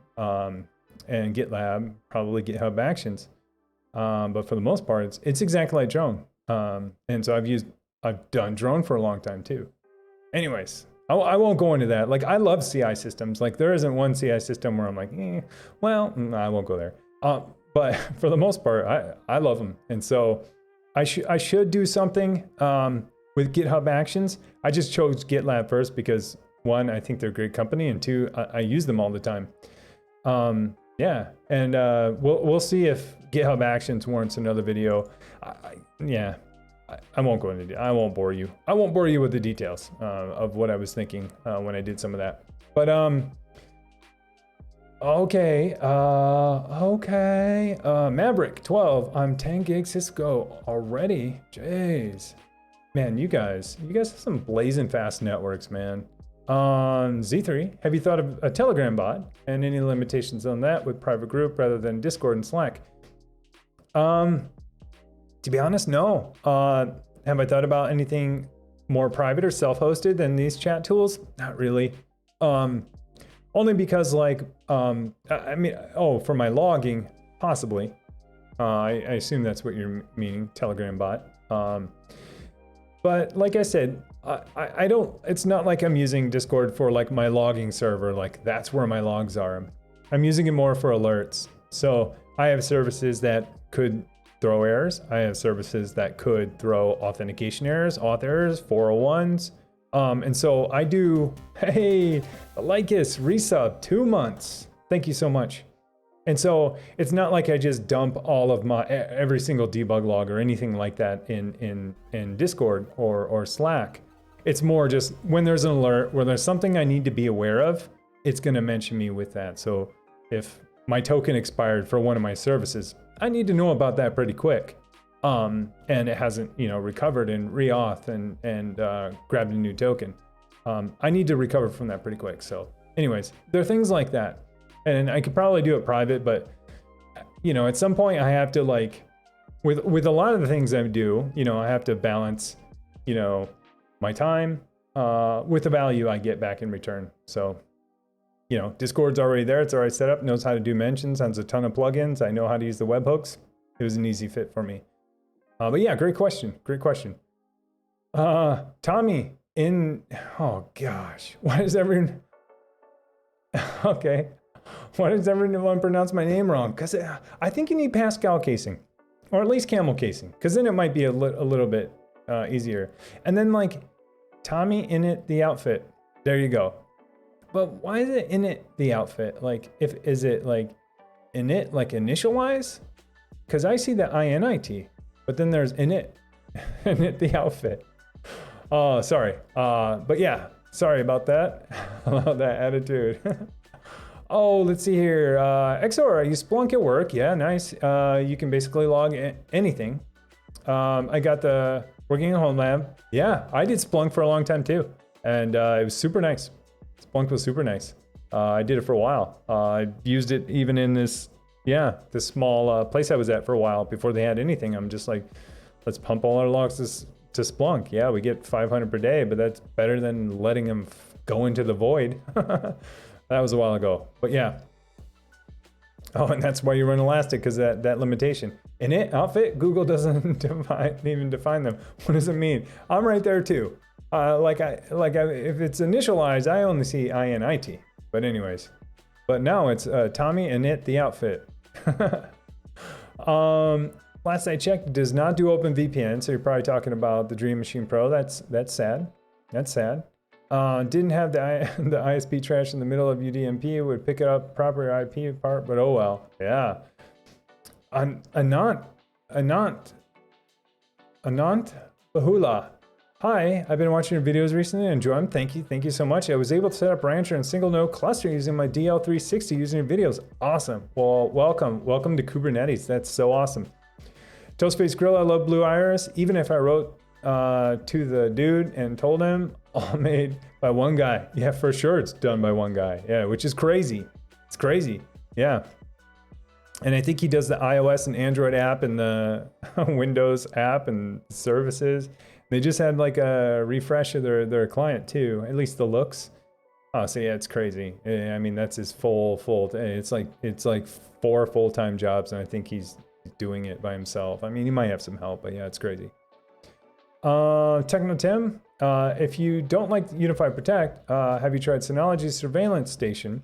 and GitLab, probably GitHub Actions. But for the most part, it's exactly like drone. And so I've done drone for a long time too. Anyways, I won't go into that. Like I love CI systems. Like there isn't one CI system where I'm like, I won't go there. But for the most part, I love them. And so I should do something with GitHub Actions. I just chose GitLab first because one, I think they're a great company, and two, I use them all the time. We'll see if GitHub Actions warrants another video. I won't go into. I won't bore you. I won't bore you with the details of what I was thinking when I did some of that. But okay, Maverick 12. I'm 10 gig Cisco already. Jeez, man, you guys have some blazing fast networks, man. Z3, have you thought of a Telegram bot and any limitations on that with private group rather than Discord and Slack? To be honest, no. Have I thought about anything more private or self-hosted than these chat tools? Not really. Only because like, I mean, for my logging, possibly. I assume that's what you're meaning, Telegram bot. But like I said, I don't, it's not like I'm using Discord for like my logging server, like that's where my logs are. I'm using it more for alerts. So I have services that could throw errors. I have services that could throw authentication errors, auth errors, 401s. And so I do, hey, Lycus, resub, 2 months. Thank you so much. And so it's not like I just dump all of my, every single debug log or anything like that in Discord or Slack. It's more just when there's an alert, where there's something I need to be aware of, it's gonna mention me with that. So if my token expired for one of my services, I need to know about that pretty quick. And it hasn't, recovered and re-auth and grabbed a new token. I need to recover from that pretty quick. So anyways, there are things like that. And I could probably do it private, but at some point I have to like, with a lot of the things I do, I have to balance, my time with the value I get back in return. So, Discord's already there. It's already set up, knows how to do mentions, has a ton of plugins. I know how to use the webhooks. It was an easy fit for me. But yeah, great question. Great question. Tommy oh gosh, why does everyone, okay. Why does everyone pronounce my name wrong? Because I think you need Pascal casing, or at least camel casing, because then it might be a little bit easier. And then like Tommy init the outfit. There you go. But why is it init the outfit? Like, is it like init like initialize? Because I see the init, but then there's init, init the outfit. Oh, sorry. But yeah, sorry about that. About that attitude. Oh, let's see here. XOR, you Splunk at work. Yeah, nice. You can basically log anything. I got the working in Homelab. Yeah, I did Splunk for a long time too. And it was super nice. Splunk was super nice. I did it for a while. I used it even in this small place I was at for a while before they had anything. I'm just like, let's pump all our logs to Splunk. Yeah, we get 500 per day, but that's better than letting them go into the void. That was a while ago, but yeah. Oh, and that's why you run Elastic, because that limitation. Init outfit, Google doesn't even define them. What does it mean? I'm right there too. If it's initialized, I only see init. But anyways, but now it's Tommy init the outfit. Last I checked, does not do OpenVPN, so you're probably talking about the Dream Machine Pro. That's sad. That's sad. Didn't have the ISP trash in the middle of UDMP, would pick it up proper IP apart, but oh well. Yeah. Anant Bahula. Hi, I've been watching your videos recently and enjoy them. Thank you so much. I was able to set up Rancher and single node cluster using my DL360 using your videos. Awesome. Well, welcome to Kubernetes. That's so awesome. Toastface Grill, I love Blue Iris. Even if I wrote to the dude and told him, all made by one guy. Yeah, for sure it's done by one guy. Yeah, which is crazy. It's crazy. Yeah. And I think he does the iOS and Android app and the Windows app and services. They just had like a refresh of their client too, at least the looks. Oh, so yeah, it's crazy. I mean, that's his full. It's like 4 full-time jobs, and I think he's doing it by himself. I mean, he might have some help, but yeah, it's crazy. Techno Tim, if you don't like Unifi Protect, have you tried Synology's surveillance station?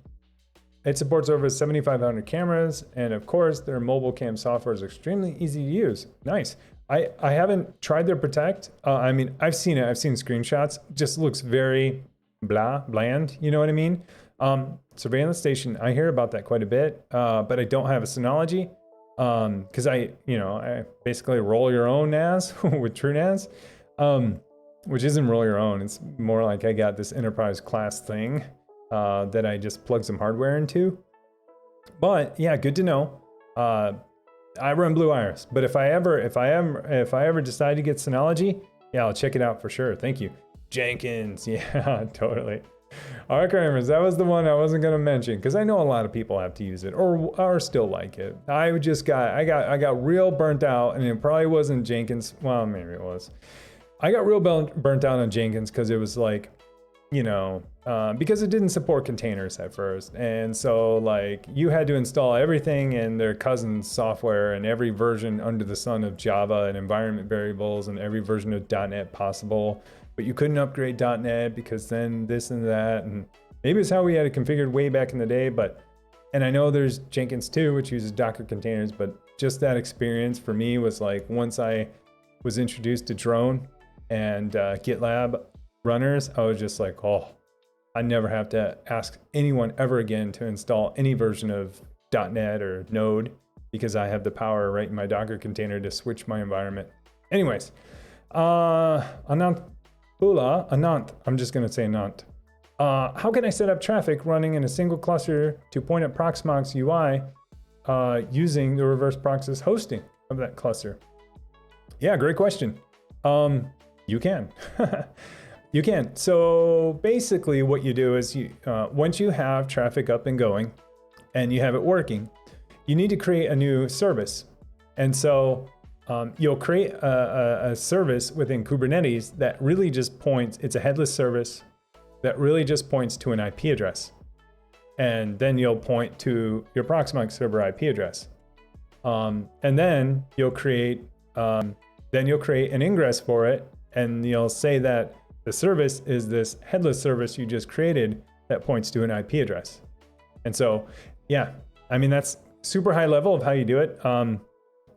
It supports over 7,500 cameras, and of course, their mobile cam software is extremely easy to use. Nice. I haven't tried their Protect. I mean, I've seen it. I've seen screenshots. Just looks very bland. You know what I mean? Surveillance station. I hear about that quite a bit, but I don't have a Synology. Because I basically roll your own NAS with TrueNAS, which isn't roll your own. It's more like I got this enterprise class thing that I just plug some hardware into. But yeah, good to know. I run Blue Iris, but if I ever decide to get Synology, yeah, I'll check it out for sure. Thank you. Jenkins, yeah, totally. Archivers, that was the one I wasn't gonna mention because I know a lot of people have to use it or still like it. I got real burnt out, and it probably wasn't Jenkins. Well, maybe it was. I got real burnt out on Jenkins because it was like, because it didn't support containers at first, and so like you had to install everything in their cousin software and every version under the sun of Java and environment variables and every version of .NET possible. But you couldn't upgrade .NET because then this and that, and maybe it's how we had it configured way back in the day. And I know there's Jenkins 2, which uses Docker containers, but just that experience for me was like once I was introduced to Drone and GitLab runners, I was just like, oh, I never have to ask anyone ever again to install any version of .NET or Node because I have the power right in my Docker container to switch my environment. Anyways, Anant, I'm just gonna say Anant. How can I set up traffic running in a single cluster to point at Proxmox UI using the reverse proxys hosting of that cluster? Yeah, great question. You can. You can. So basically what you do is once you have traffic up and going and you have it working, you need to create a new service. And so you'll create a service within Kubernetes that really just points, it's a headless service that really just points to an IP address. And then you'll point to your Proxmox server IP address. And then you'll create an ingress for it, and you'll say that the service is this headless service you just created that points to an IP address. And so, yeah, I mean, that's super high level of how you do it.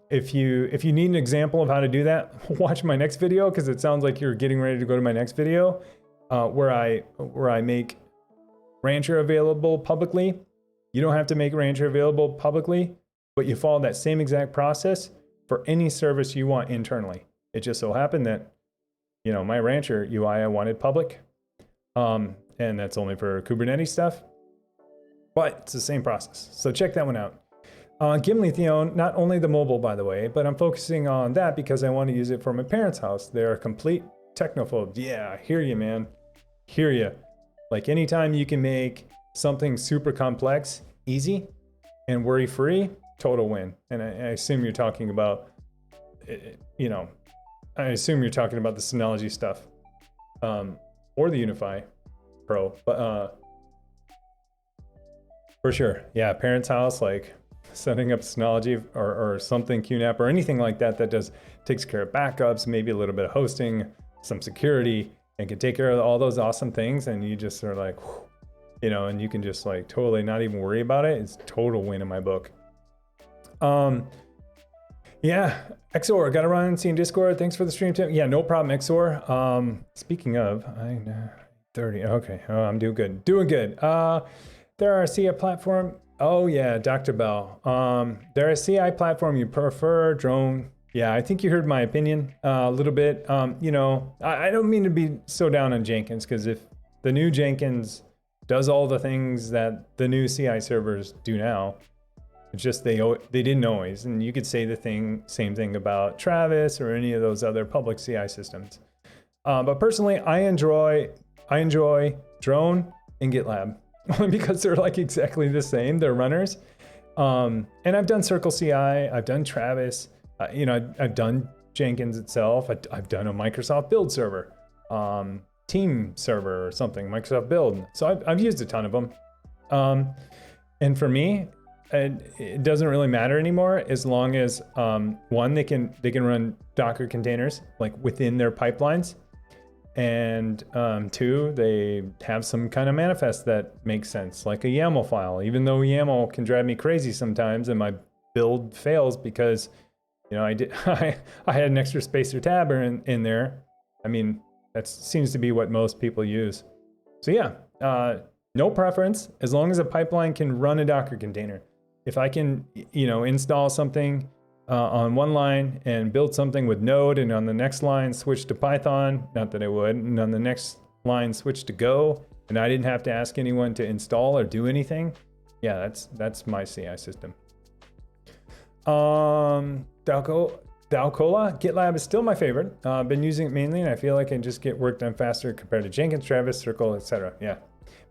If you need an example of how to do that, watch my next video, because it sounds like you're getting ready to go to my next video where I make Rancher available publicly. You don't have to make Rancher available publicly, but you follow that same exact process for any service you want internally. It just so happened that my Rancher UI I wanted public, and that's only for Kubernetes stuff, but it's the same process. So check that one out. Gimli Theon, not only the mobile, by the way, but I'm focusing on that because I want to use it for my parents' house. They're complete technophobes. Yeah, I hear you, man. Hear you. Like anytime you can make something super complex easy and worry-free, total win. And I assume you're talking about, I assume you're talking about the Synology stuff, or the Unifi Pro, but for sure, yeah, parents' house, like setting up Synology or something, QNAP or anything like that takes care of backups, maybe a little bit of hosting, some security, and can take care of all those awesome things, and you just are like, and you can just like totally not even worry about it. It's total win in my book. Yeah, XOR, got to run and see in Discord. Thanks for the stream tip. Yeah, no problem, XOR. Speaking of, 30. Okay, I'm doing good. There are a CI platform. Oh yeah, Dr. Bell. There are a CI platform you prefer, Drone. Yeah, I think you heard my opinion a little bit. I don't mean to be so down on Jenkins, because if the new Jenkins does all the things that the new CI servers do now, it's just they didn't always, and you could say same thing about Travis or any of those other public CI systems. But personally, I enjoy Drone and GitLab because they're like exactly the same. They're runners, and I've done Circle CI, I've done Travis, I've done Jenkins itself. I've done a Microsoft build server, team server or something, Microsoft build. So I've used a ton of them, and for me, it doesn't really matter anymore as long as one, they can run Docker containers like within their pipelines, and two, they have some kind of manifest that makes sense, like a YAML file. Even though YAML can drive me crazy sometimes, and my build fails because I had an extra spacer tab in there. I mean, that seems to be what most people use. So yeah, no preference as long as a pipeline can run a Docker container. if I can, you know, install something on one line and build something with Node, and on the next line switch to Python, not that I would, and on the next line switch to Go, and I didn't have to ask anyone to install or do anything, yeah, that's my CI system. Dalcola, GitLab is still my favorite. I've been using it mainly, and I feel like I can just get work done faster compared to Jenkins, Travis, Circle, etc. Yeah,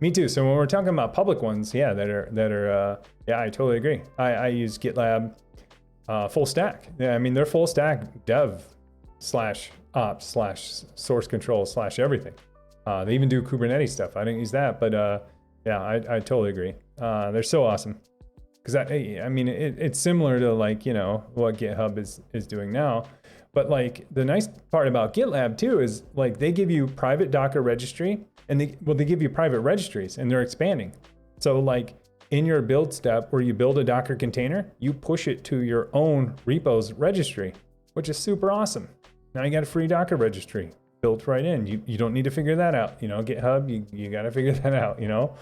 me too. So when we're talking about public ones, yeah, that are yeah, I totally agree. I use GitLab full stack. Yeah, I mean they're full stack dev slash ops slash source control slash everything. They even do Kubernetes stuff. I didn't use that, but yeah, I totally agree. They're so awesome. Because I mean, it's similar to like, you know, what GitHub is doing now. But like the nice part about GitLab too is like they give you private Docker registry, and they give you private registries, and they're expanding. So like in your build step where you build a Docker container, you push it to your own repos registry, which is super awesome. Now you got a free Docker registry built right in. You don't need to figure that out. You know, GitHub, you got to figure that out, you know.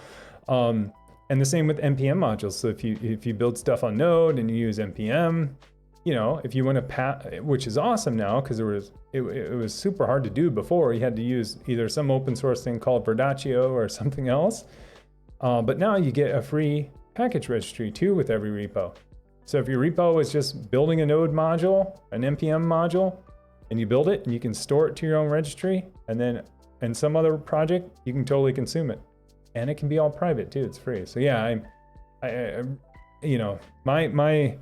And the same with NPM modules. So if you build stuff on Node and you use NPM, you know, if you want to which is awesome now, because it was super hard to do before. You had to use either some open source thing called Verdaccio or something else. But now you get a free package registry too with every repo. So if your repo is just building a Node module, an NPM module, and you build it and you can store it to your own registry, and then in some other project, you can totally consume it. And it can be all private too. It's free. So yeah, I you know, the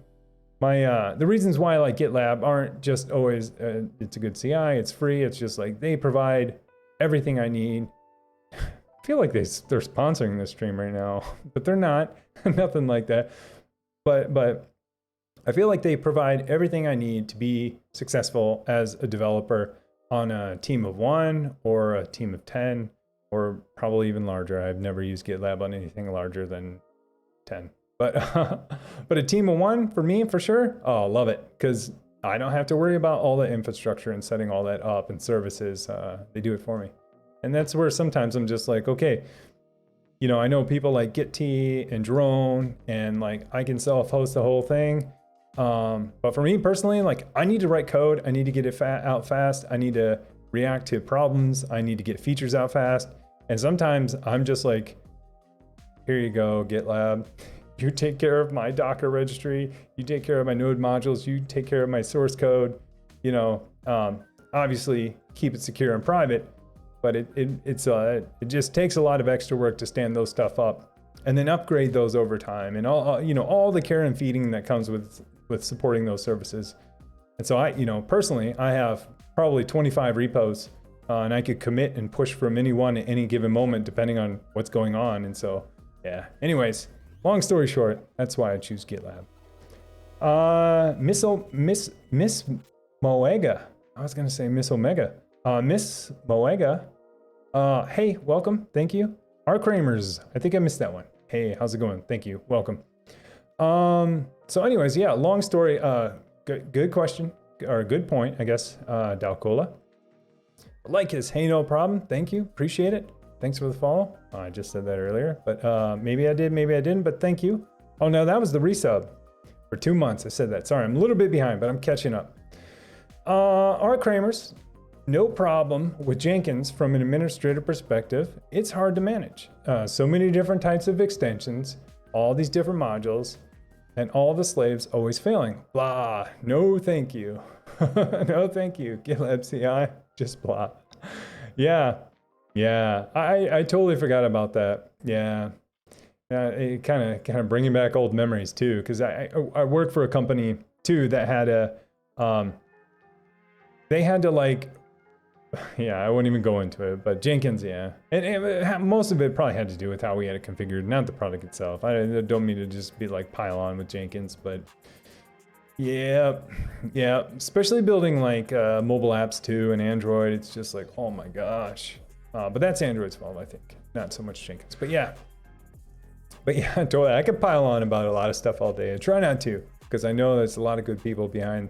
reasons why I like GitLab aren't just always it's a good CI, it's free. It's just like they provide everything I need. I feel like they're sponsoring this stream right now, but they're not. Nothing like that. But I feel like they provide everything I need to be successful as a developer on a team of 1 or a team of 10. Or probably even larger. I've never used GitLab on anything larger than 10. But but a team of 1 for me, for sure. Oh, love it. Because I don't have to worry about all the infrastructure and setting all that up and services. They do it for me. And that's where sometimes I'm just like, okay, you know, I know people like GitT and Drone, and like I can self-host the whole thing. But for me personally, like I need to write code. I need to get it out fast. I need to react to problems. I need to get features out fast. And sometimes I'm just like, here you go, GitLab. You take care of my Docker registry. You take care of my Node modules. You take care of my source code. You know, obviously keep it secure and private, but it just takes a lot of extra work to stand those stuff up and then upgrade those over time, and all, you know, all the care and feeding that comes with supporting those services. And so I, you know, personally, I have probably 25 repos, and I could commit and push from any one at any given moment, depending on what's going on. And so, yeah. Anyways, long story short, that's why I choose GitLab. Miss Moega. I was gonna say Miss Omega. Miss Moega. Hey, welcome. Thank you. R. Kramers. I think I missed that one. Hey, how's it going? Thank you. Welcome. So anyways, yeah, long story. Good question. Or a good point, I guess, Dalcola. Like his, hey, no problem. Thank you. Appreciate it. Thanks for the follow. Oh, I just said that earlier, but maybe I did, maybe I didn't, but thank you. Oh, no, that was the resub for 2 months. I said that. Sorry, I'm a little bit behind, but I'm catching up. R. Kramers, no problem with Jenkins from an administrative perspective. It's hard to manage. So many different types of extensions, all these different modules, and all the slaves always failing. Blah. No, thank you. No, thank you. GitLab CI, just blah. Yeah. I totally forgot about that. Yeah. It kind of bringing back old memories too, because I worked for a company too that had they had to like, yeah, I wouldn't even go into it, but Jenkins, yeah. And most of it probably had to do with how we had it configured, not the product itself. I don't mean to just be like pile on with Jenkins, but yeah, especially building like mobile apps too and Android. It's just like, oh my gosh. But that's Android's fault, I think, not so much Jenkins. But yeah, totally. I could pile on about a lot of stuff all day. I try not to, because I know there's a lot of good people behind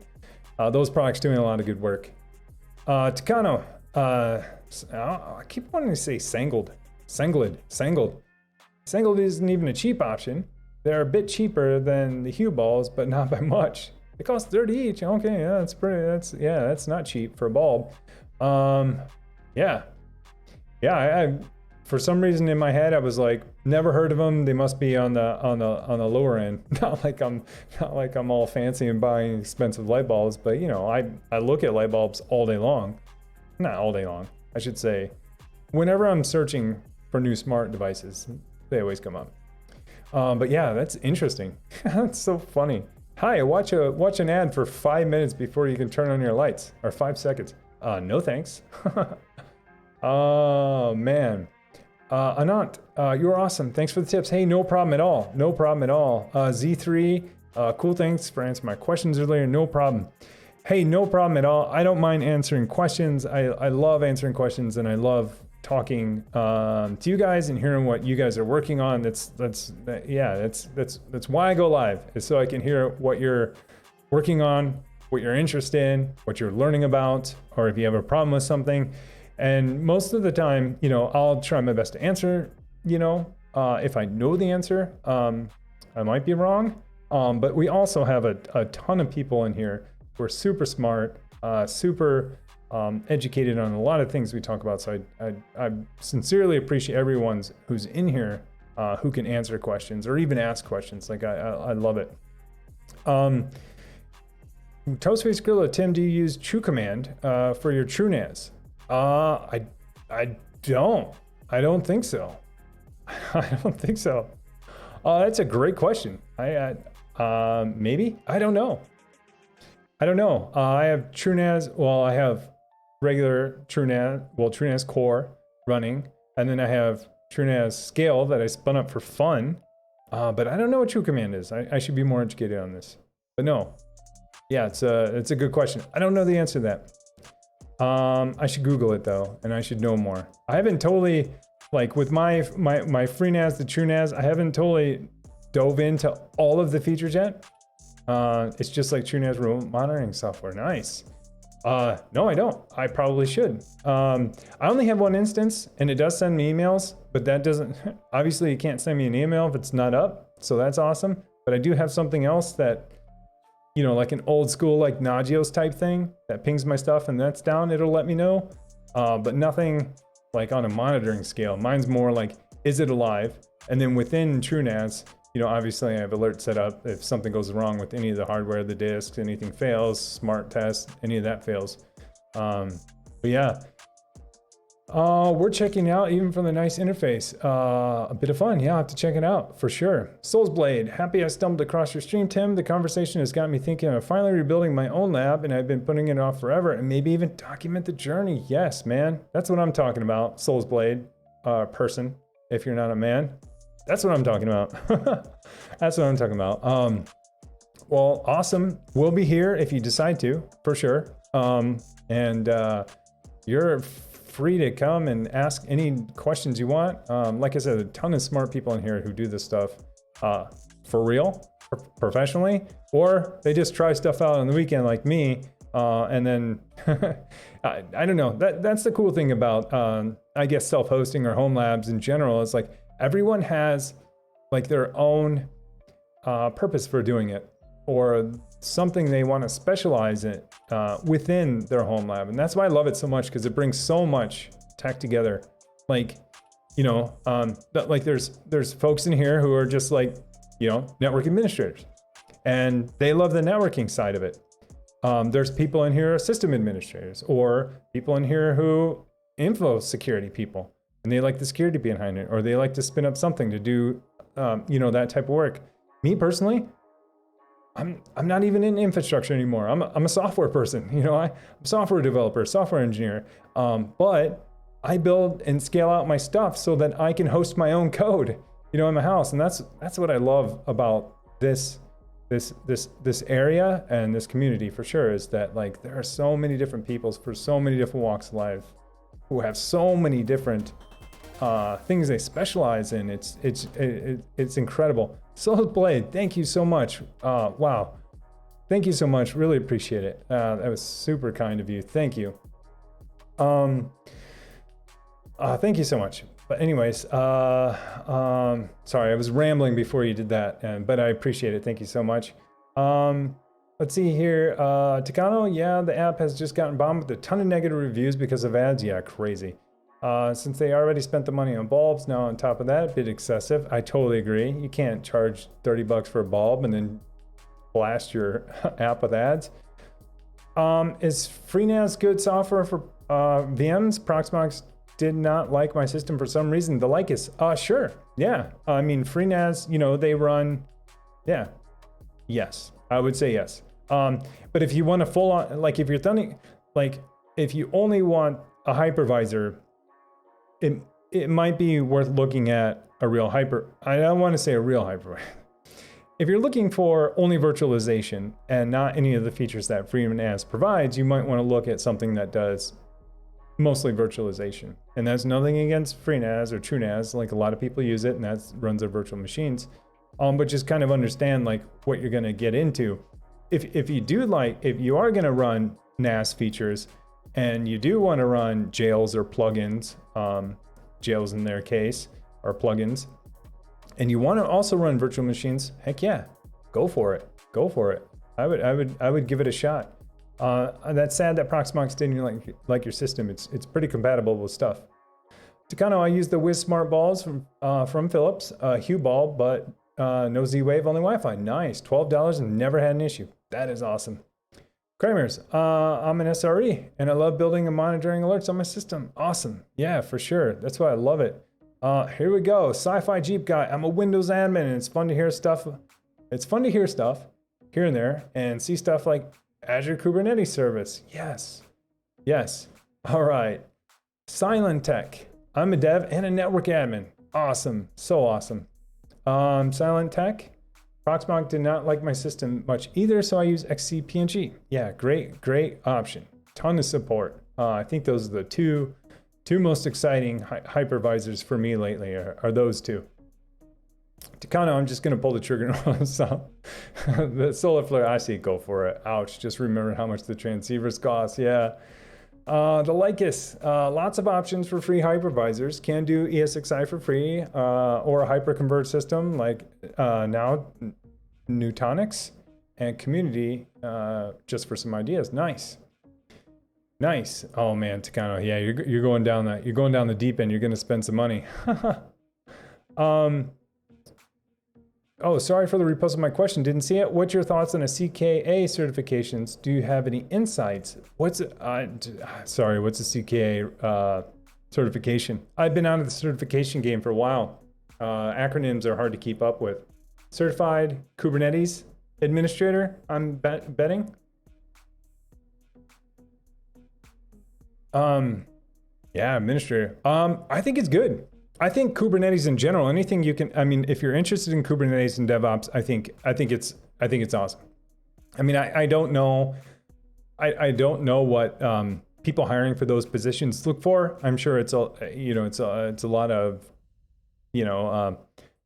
those products doing a lot of good work. Takano, I keep wanting to say Sangled. Sangled isn't even a cheap option. They're a bit cheaper than the Hue balls, but not by much. They cost 30 each. Okay, yeah, that's not cheap for a bulb. Yeah, I for some reason in my head I was like, never heard of them. They must be on the lower end. Not like I'm all fancy and buying expensive light bulbs, but you know, I look at light bulbs all day long. Not all day long, I should say. Whenever I'm searching for new smart devices, they always come up. But yeah, that's interesting. That's so funny. Hi, watch an ad for 5 minutes before you can turn on your lights, or 5 seconds. No thanks. Oh man. Anant, you're awesome. Thanks for the tips. Hey, no problem at all. No problem at all. Z3, cool, thanks for answering my questions earlier. No problem. Hey, no problem at all. I don't mind answering questions. I love answering questions, and I love talking to you guys and hearing what you guys are working on. That's why I go live, is so I can hear what you're working on, what you're interested in, what you're learning about, or if you have a problem with something. And most of the time, you know, I'll try my best to answer, you know, if I know the answer. I might be wrong, but we also have a ton of people in here who are super smart, super educated on a lot of things we talk about. So I sincerely appreciate everyone who's in here who can answer questions or even ask questions. Like I love it. Toastface Gorilla, Tim, do you use True Command for your TrueNAS? I don't think so. I don't think so. That's a great question. Maybe, I don't know. I have TrueNAS. Well, I have regular TrueNAS, TrueNAS Core running, and then I have TrueNAS Scale that I spun up for fun. But I don't know what True Command is. I should be more educated on this. But no, yeah, it's a good question. I don't know the answer to that. I should Google it though, and I should know more. I haven't totally, like with my FreeNAS, the TrueNAS, I haven't totally dove into all of the features yet. It's just like TrueNAS remote monitoring software. Nice. No, I don't. I probably should. I only have one instance, and it does send me emails, but that doesn't, obviously you can't send me an email if it's not up, so that's awesome. But I do have something else that, you know, like an old school, like Nagios type thing that pings my stuff, and that's down, it'll let me know. But nothing like on a monitoring scale. Mine's more like, is it alive? And then within TrueNAS, you know, obviously I have alerts set up if something goes wrong with any of the hardware, the disks, anything fails, smart test, any of that fails. But yeah, we're checking out even from the nice interface. A bit of fun. Yeah, I'll have to check it out for sure. Soulsblade, happy I stumbled across your stream, Tim. The conversation has got me thinking of finally rebuilding my own lab, and I've been putting it off forever, and maybe even document the journey. Yes, man. That's what I'm talking about. Soulsblade, person, if you're not a man. That's what I'm talking about. That's what I'm talking about. Well, awesome. We'll be here if you decide to, for sure. And you're free to come and ask any questions you want. Like I said, a ton of smart people in here who do this stuff for real, professionally, or they just try stuff out on the weekend like me. And then, I don't know. That's the cool thing about, I guess, self-hosting or home labs in general. Is like, everyone has like their own purpose for doing it, or something they want to specialize in within their home lab. And that's why I love it so much, because it brings so much tech together. Like, you know, like there's folks in here who are just like, you know, network administrators, and they love the networking side of it. There's people in here, system administrators, or people in here who info security people, and they like the security behind it, or they like to spin up something to do, you know, that type of work. Me personally, I'm not even in infrastructure anymore. I'm a software person. You know, I'm a software developer, software engineer. But I build and scale out my stuff so that I can host my own code, you know, in my house. And that's what I love about this area and this community for sure, is that like there are so many different people for so many different walks of life who have so many different things they specialize in. It's incredible. Soulsblade, thank you so much. Wow, thank you so much. Really appreciate it. That was super kind of you. Thank you. Thank you so much. But anyways, sorry, I was rambling before you did that, but I appreciate it. Thank you so much. Let's see here. Techno, yeah, the app has just gotten bombed with a ton of negative reviews because of ads. Yeah, crazy. Since they already spent the money on bulbs, now on top of that, a bit excessive. I totally agree. You can't charge 30 bucks for a bulb and then blast your app with ads. Is FreeNAS good software for VMs? Proxmox did not like my system for some reason. The like is, sure, yeah. I mean, FreeNAS, you know, they run, yeah, yes, I would say yes. But if you want a full on, like if you're thinking, like if you only want a hypervisor, it might be worth looking at a real I don't want to say a real hypervisor. If you're looking for only virtualization and not any of the features that FreeNAS provides, you might want to look at something that does mostly virtualization. And that's nothing against FreeNAS or TrueNAS, like a lot of people use it and that runs their virtual machines. But just kind of understand like what you're going to get into. If you are going to run NAS features and you do want to run jails or plugins, jails in their case, or plugins, and you want to also run virtual machines, heck yeah, go for it. Go for it. I would give it a shot. That's sad that Proxmox didn't like your system. It's pretty compatible with stuff. Takano, I use the Wiz Smart Balls from Philips, Hue Ball, but no Z-Wave, only Wi-Fi. Nice, $12 and never had an issue. That is awesome. Kramers, I'm an SRE and I love building and monitoring alerts on my system. Awesome. Yeah, for sure. That's why I love it. Here we go. Sci-Fi Jeep guy. I'm a Windows admin and it's fun to hear stuff. It's fun to hear stuff here and there and see stuff like Azure Kubernetes service. Yes. Yes. All right. Silent Tech. I'm a dev and a network admin. Awesome. So awesome. Silent Tech. Proxmox did not like my system much either, so I use XCPNG. Yeah, great option. Ton of support. I think those are the two most exciting hypervisors for me lately are those two. Takano, I'm just gonna pull the trigger. So the solar flare, I see, go for it. Ouch, just remember how much the transceivers cost. Yeah. The Lycus, lots of options for free hypervisors. Can do ESXi for free, or a hyperconverged system like now Nutanix and Community, just for some ideas. Nice. Oh man, Takano, yeah, you're going down the deep end. You're gonna spend some money. Oh, sorry for the repost of my question. Didn't see it. What's your thoughts on a CKA certifications? Do you have any insights? What's a CKA certification? I've been out of the certification game for a while. Acronyms are hard to keep up with. Certified Kubernetes Administrator, I'm betting. Yeah, administrator. I think it's good. I think Kubernetes in general, anything you can, I mean, if you're interested in Kubernetes and DevOps, I think it's awesome. I mean, I don't know what people hiring for those positions look for. I'm sure it's a lot of,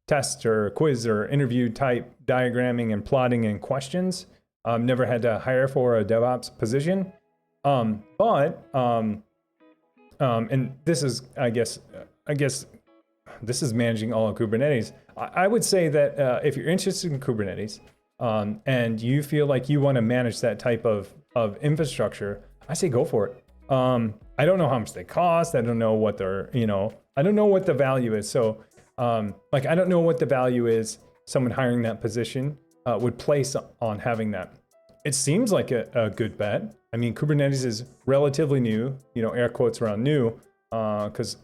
tests or quiz or interview type diagramming and plotting and questions. Never had to hire for a DevOps position. And this is, I guess this is managing all of Kubernetes. I would say that if you're interested in Kubernetes and you feel like you want to manage that type of infrastructure, I say go for it. I don't know how much they cost. I don't know what I don't know what the value is. So I don't know what the value is someone hiring that position would place on having that. It seems like a good bet. I mean, Kubernetes is relatively new, air quotes around new, because,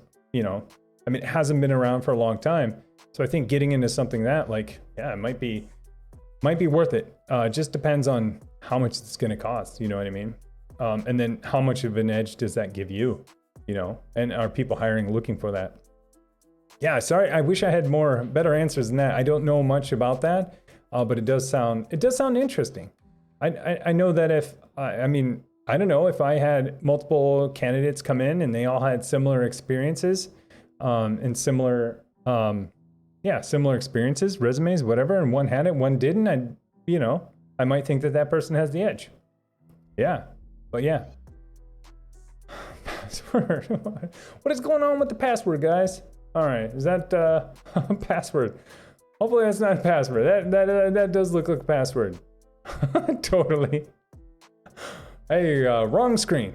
it hasn't been around for a long time. So I think getting into something that it might be worth it. Just depends on how much it's going to cost. You know what I mean? And then how much of an edge does that give you? And are people hiring looking for that? Yeah, sorry. I wish I had better answers than that. I don't know much about that, but it does sound interesting. I know that I don't know if I had multiple candidates come in and they all had similar experiences, and similar experiences, resumes, whatever, and one had it, one didn't, I might think that person has the edge. Yeah, but yeah. Password. What is going on with the password, guys? All right, is that a password? Hopefully that's not a password. That does look like a password. Totally. Hey, wrong screen.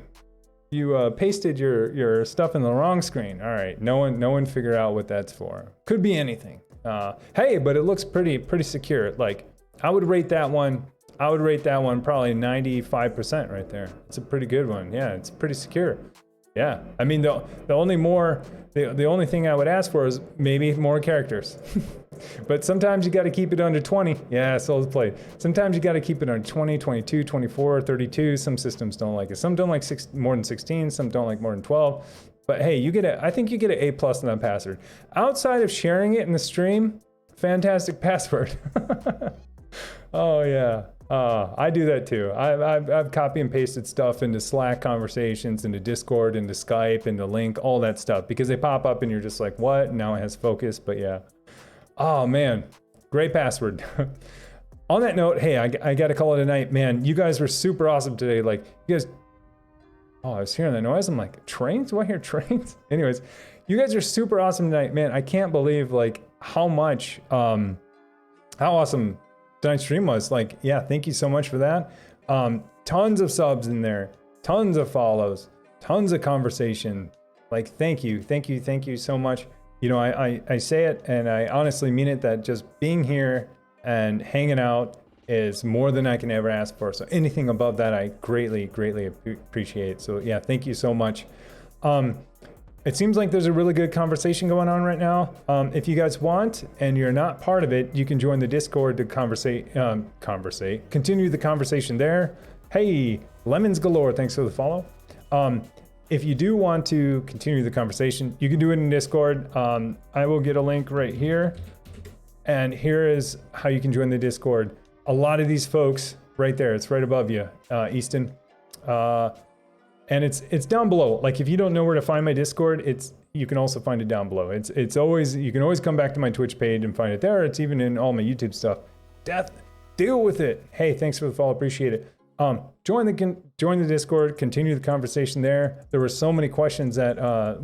You pasted your stuff in the wrong screen. All right, no one figured out what that's for. Could be anything. Hey, but it looks pretty secure. Like, I would rate that one probably 95% right there. It's a pretty good one. Yeah, it's pretty secure. Yeah, I mean the only thing I would ask for is maybe more characters. But sometimes you got to keep it under 20. Yeah, Souls Play. Sometimes you got to keep it under 20, 22, 24, 32. Some systems don't like it. Some don't like more than 16. Some don't like more than 12. But hey, I think you get an A+ on that password. Outside of sharing it in the stream, fantastic password. Oh yeah. I do that too. I've copy and pasted stuff into Slack conversations, into Discord, into Skype, into Link, all that stuff, because they pop up and you're just like, what? Now it has focus, but yeah. Oh man, great password. On that note, hey, I gotta call it a night. Man, you guys were super awesome today. Like, you guys, oh, I was hearing that noise. I'm like, trains? Do I hear trains? Anyways, you guys are super awesome tonight. Man, I can't believe like how awesome tonight's stream was. Like, yeah, thank you so much for that. Tons of subs in there, tons of follows, tons of conversation. Like, thank you so much. You know, I say it and I honestly mean it, that just being here and hanging out is more than I can ever ask for. So anything above that, I greatly appreciate. So yeah, thank you so much. It seems like there's a really good conversation going on right now. If you guys want and you're not part of it, you can join the Discord to continue the conversation there. Hey, Lemons Galore, thanks for the follow. If you do want to continue the conversation, you can do it in Discord. I will get a link right here. And here is how you can join the Discord. A lot of these folks right there, it's right above you, Easton. And it's down below. Like, if you don't know where to find my Discord, you can also find it down below. It's always, you can always come back to my Twitch page and find it there. It's even in all my YouTube stuff. Deal with it. Hey, thanks for the follow, appreciate it. Join the Discord, continue the conversation there. There were so many questions that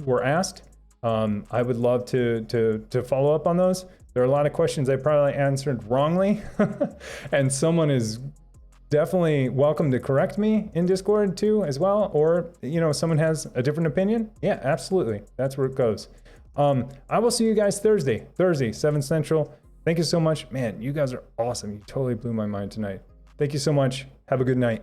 were asked. I would love to follow up on those. There are a lot of questions I probably answered wrongly, and someone is definitely welcome to correct me in Discord too as well. Or, you know, someone has a different opinion. Yeah, absolutely. That's where it goes. I will see you guys Thursday, 7 Central. Thank you so much. Man, you guys are awesome. You totally blew my mind tonight. Thank you so much. Have a good night.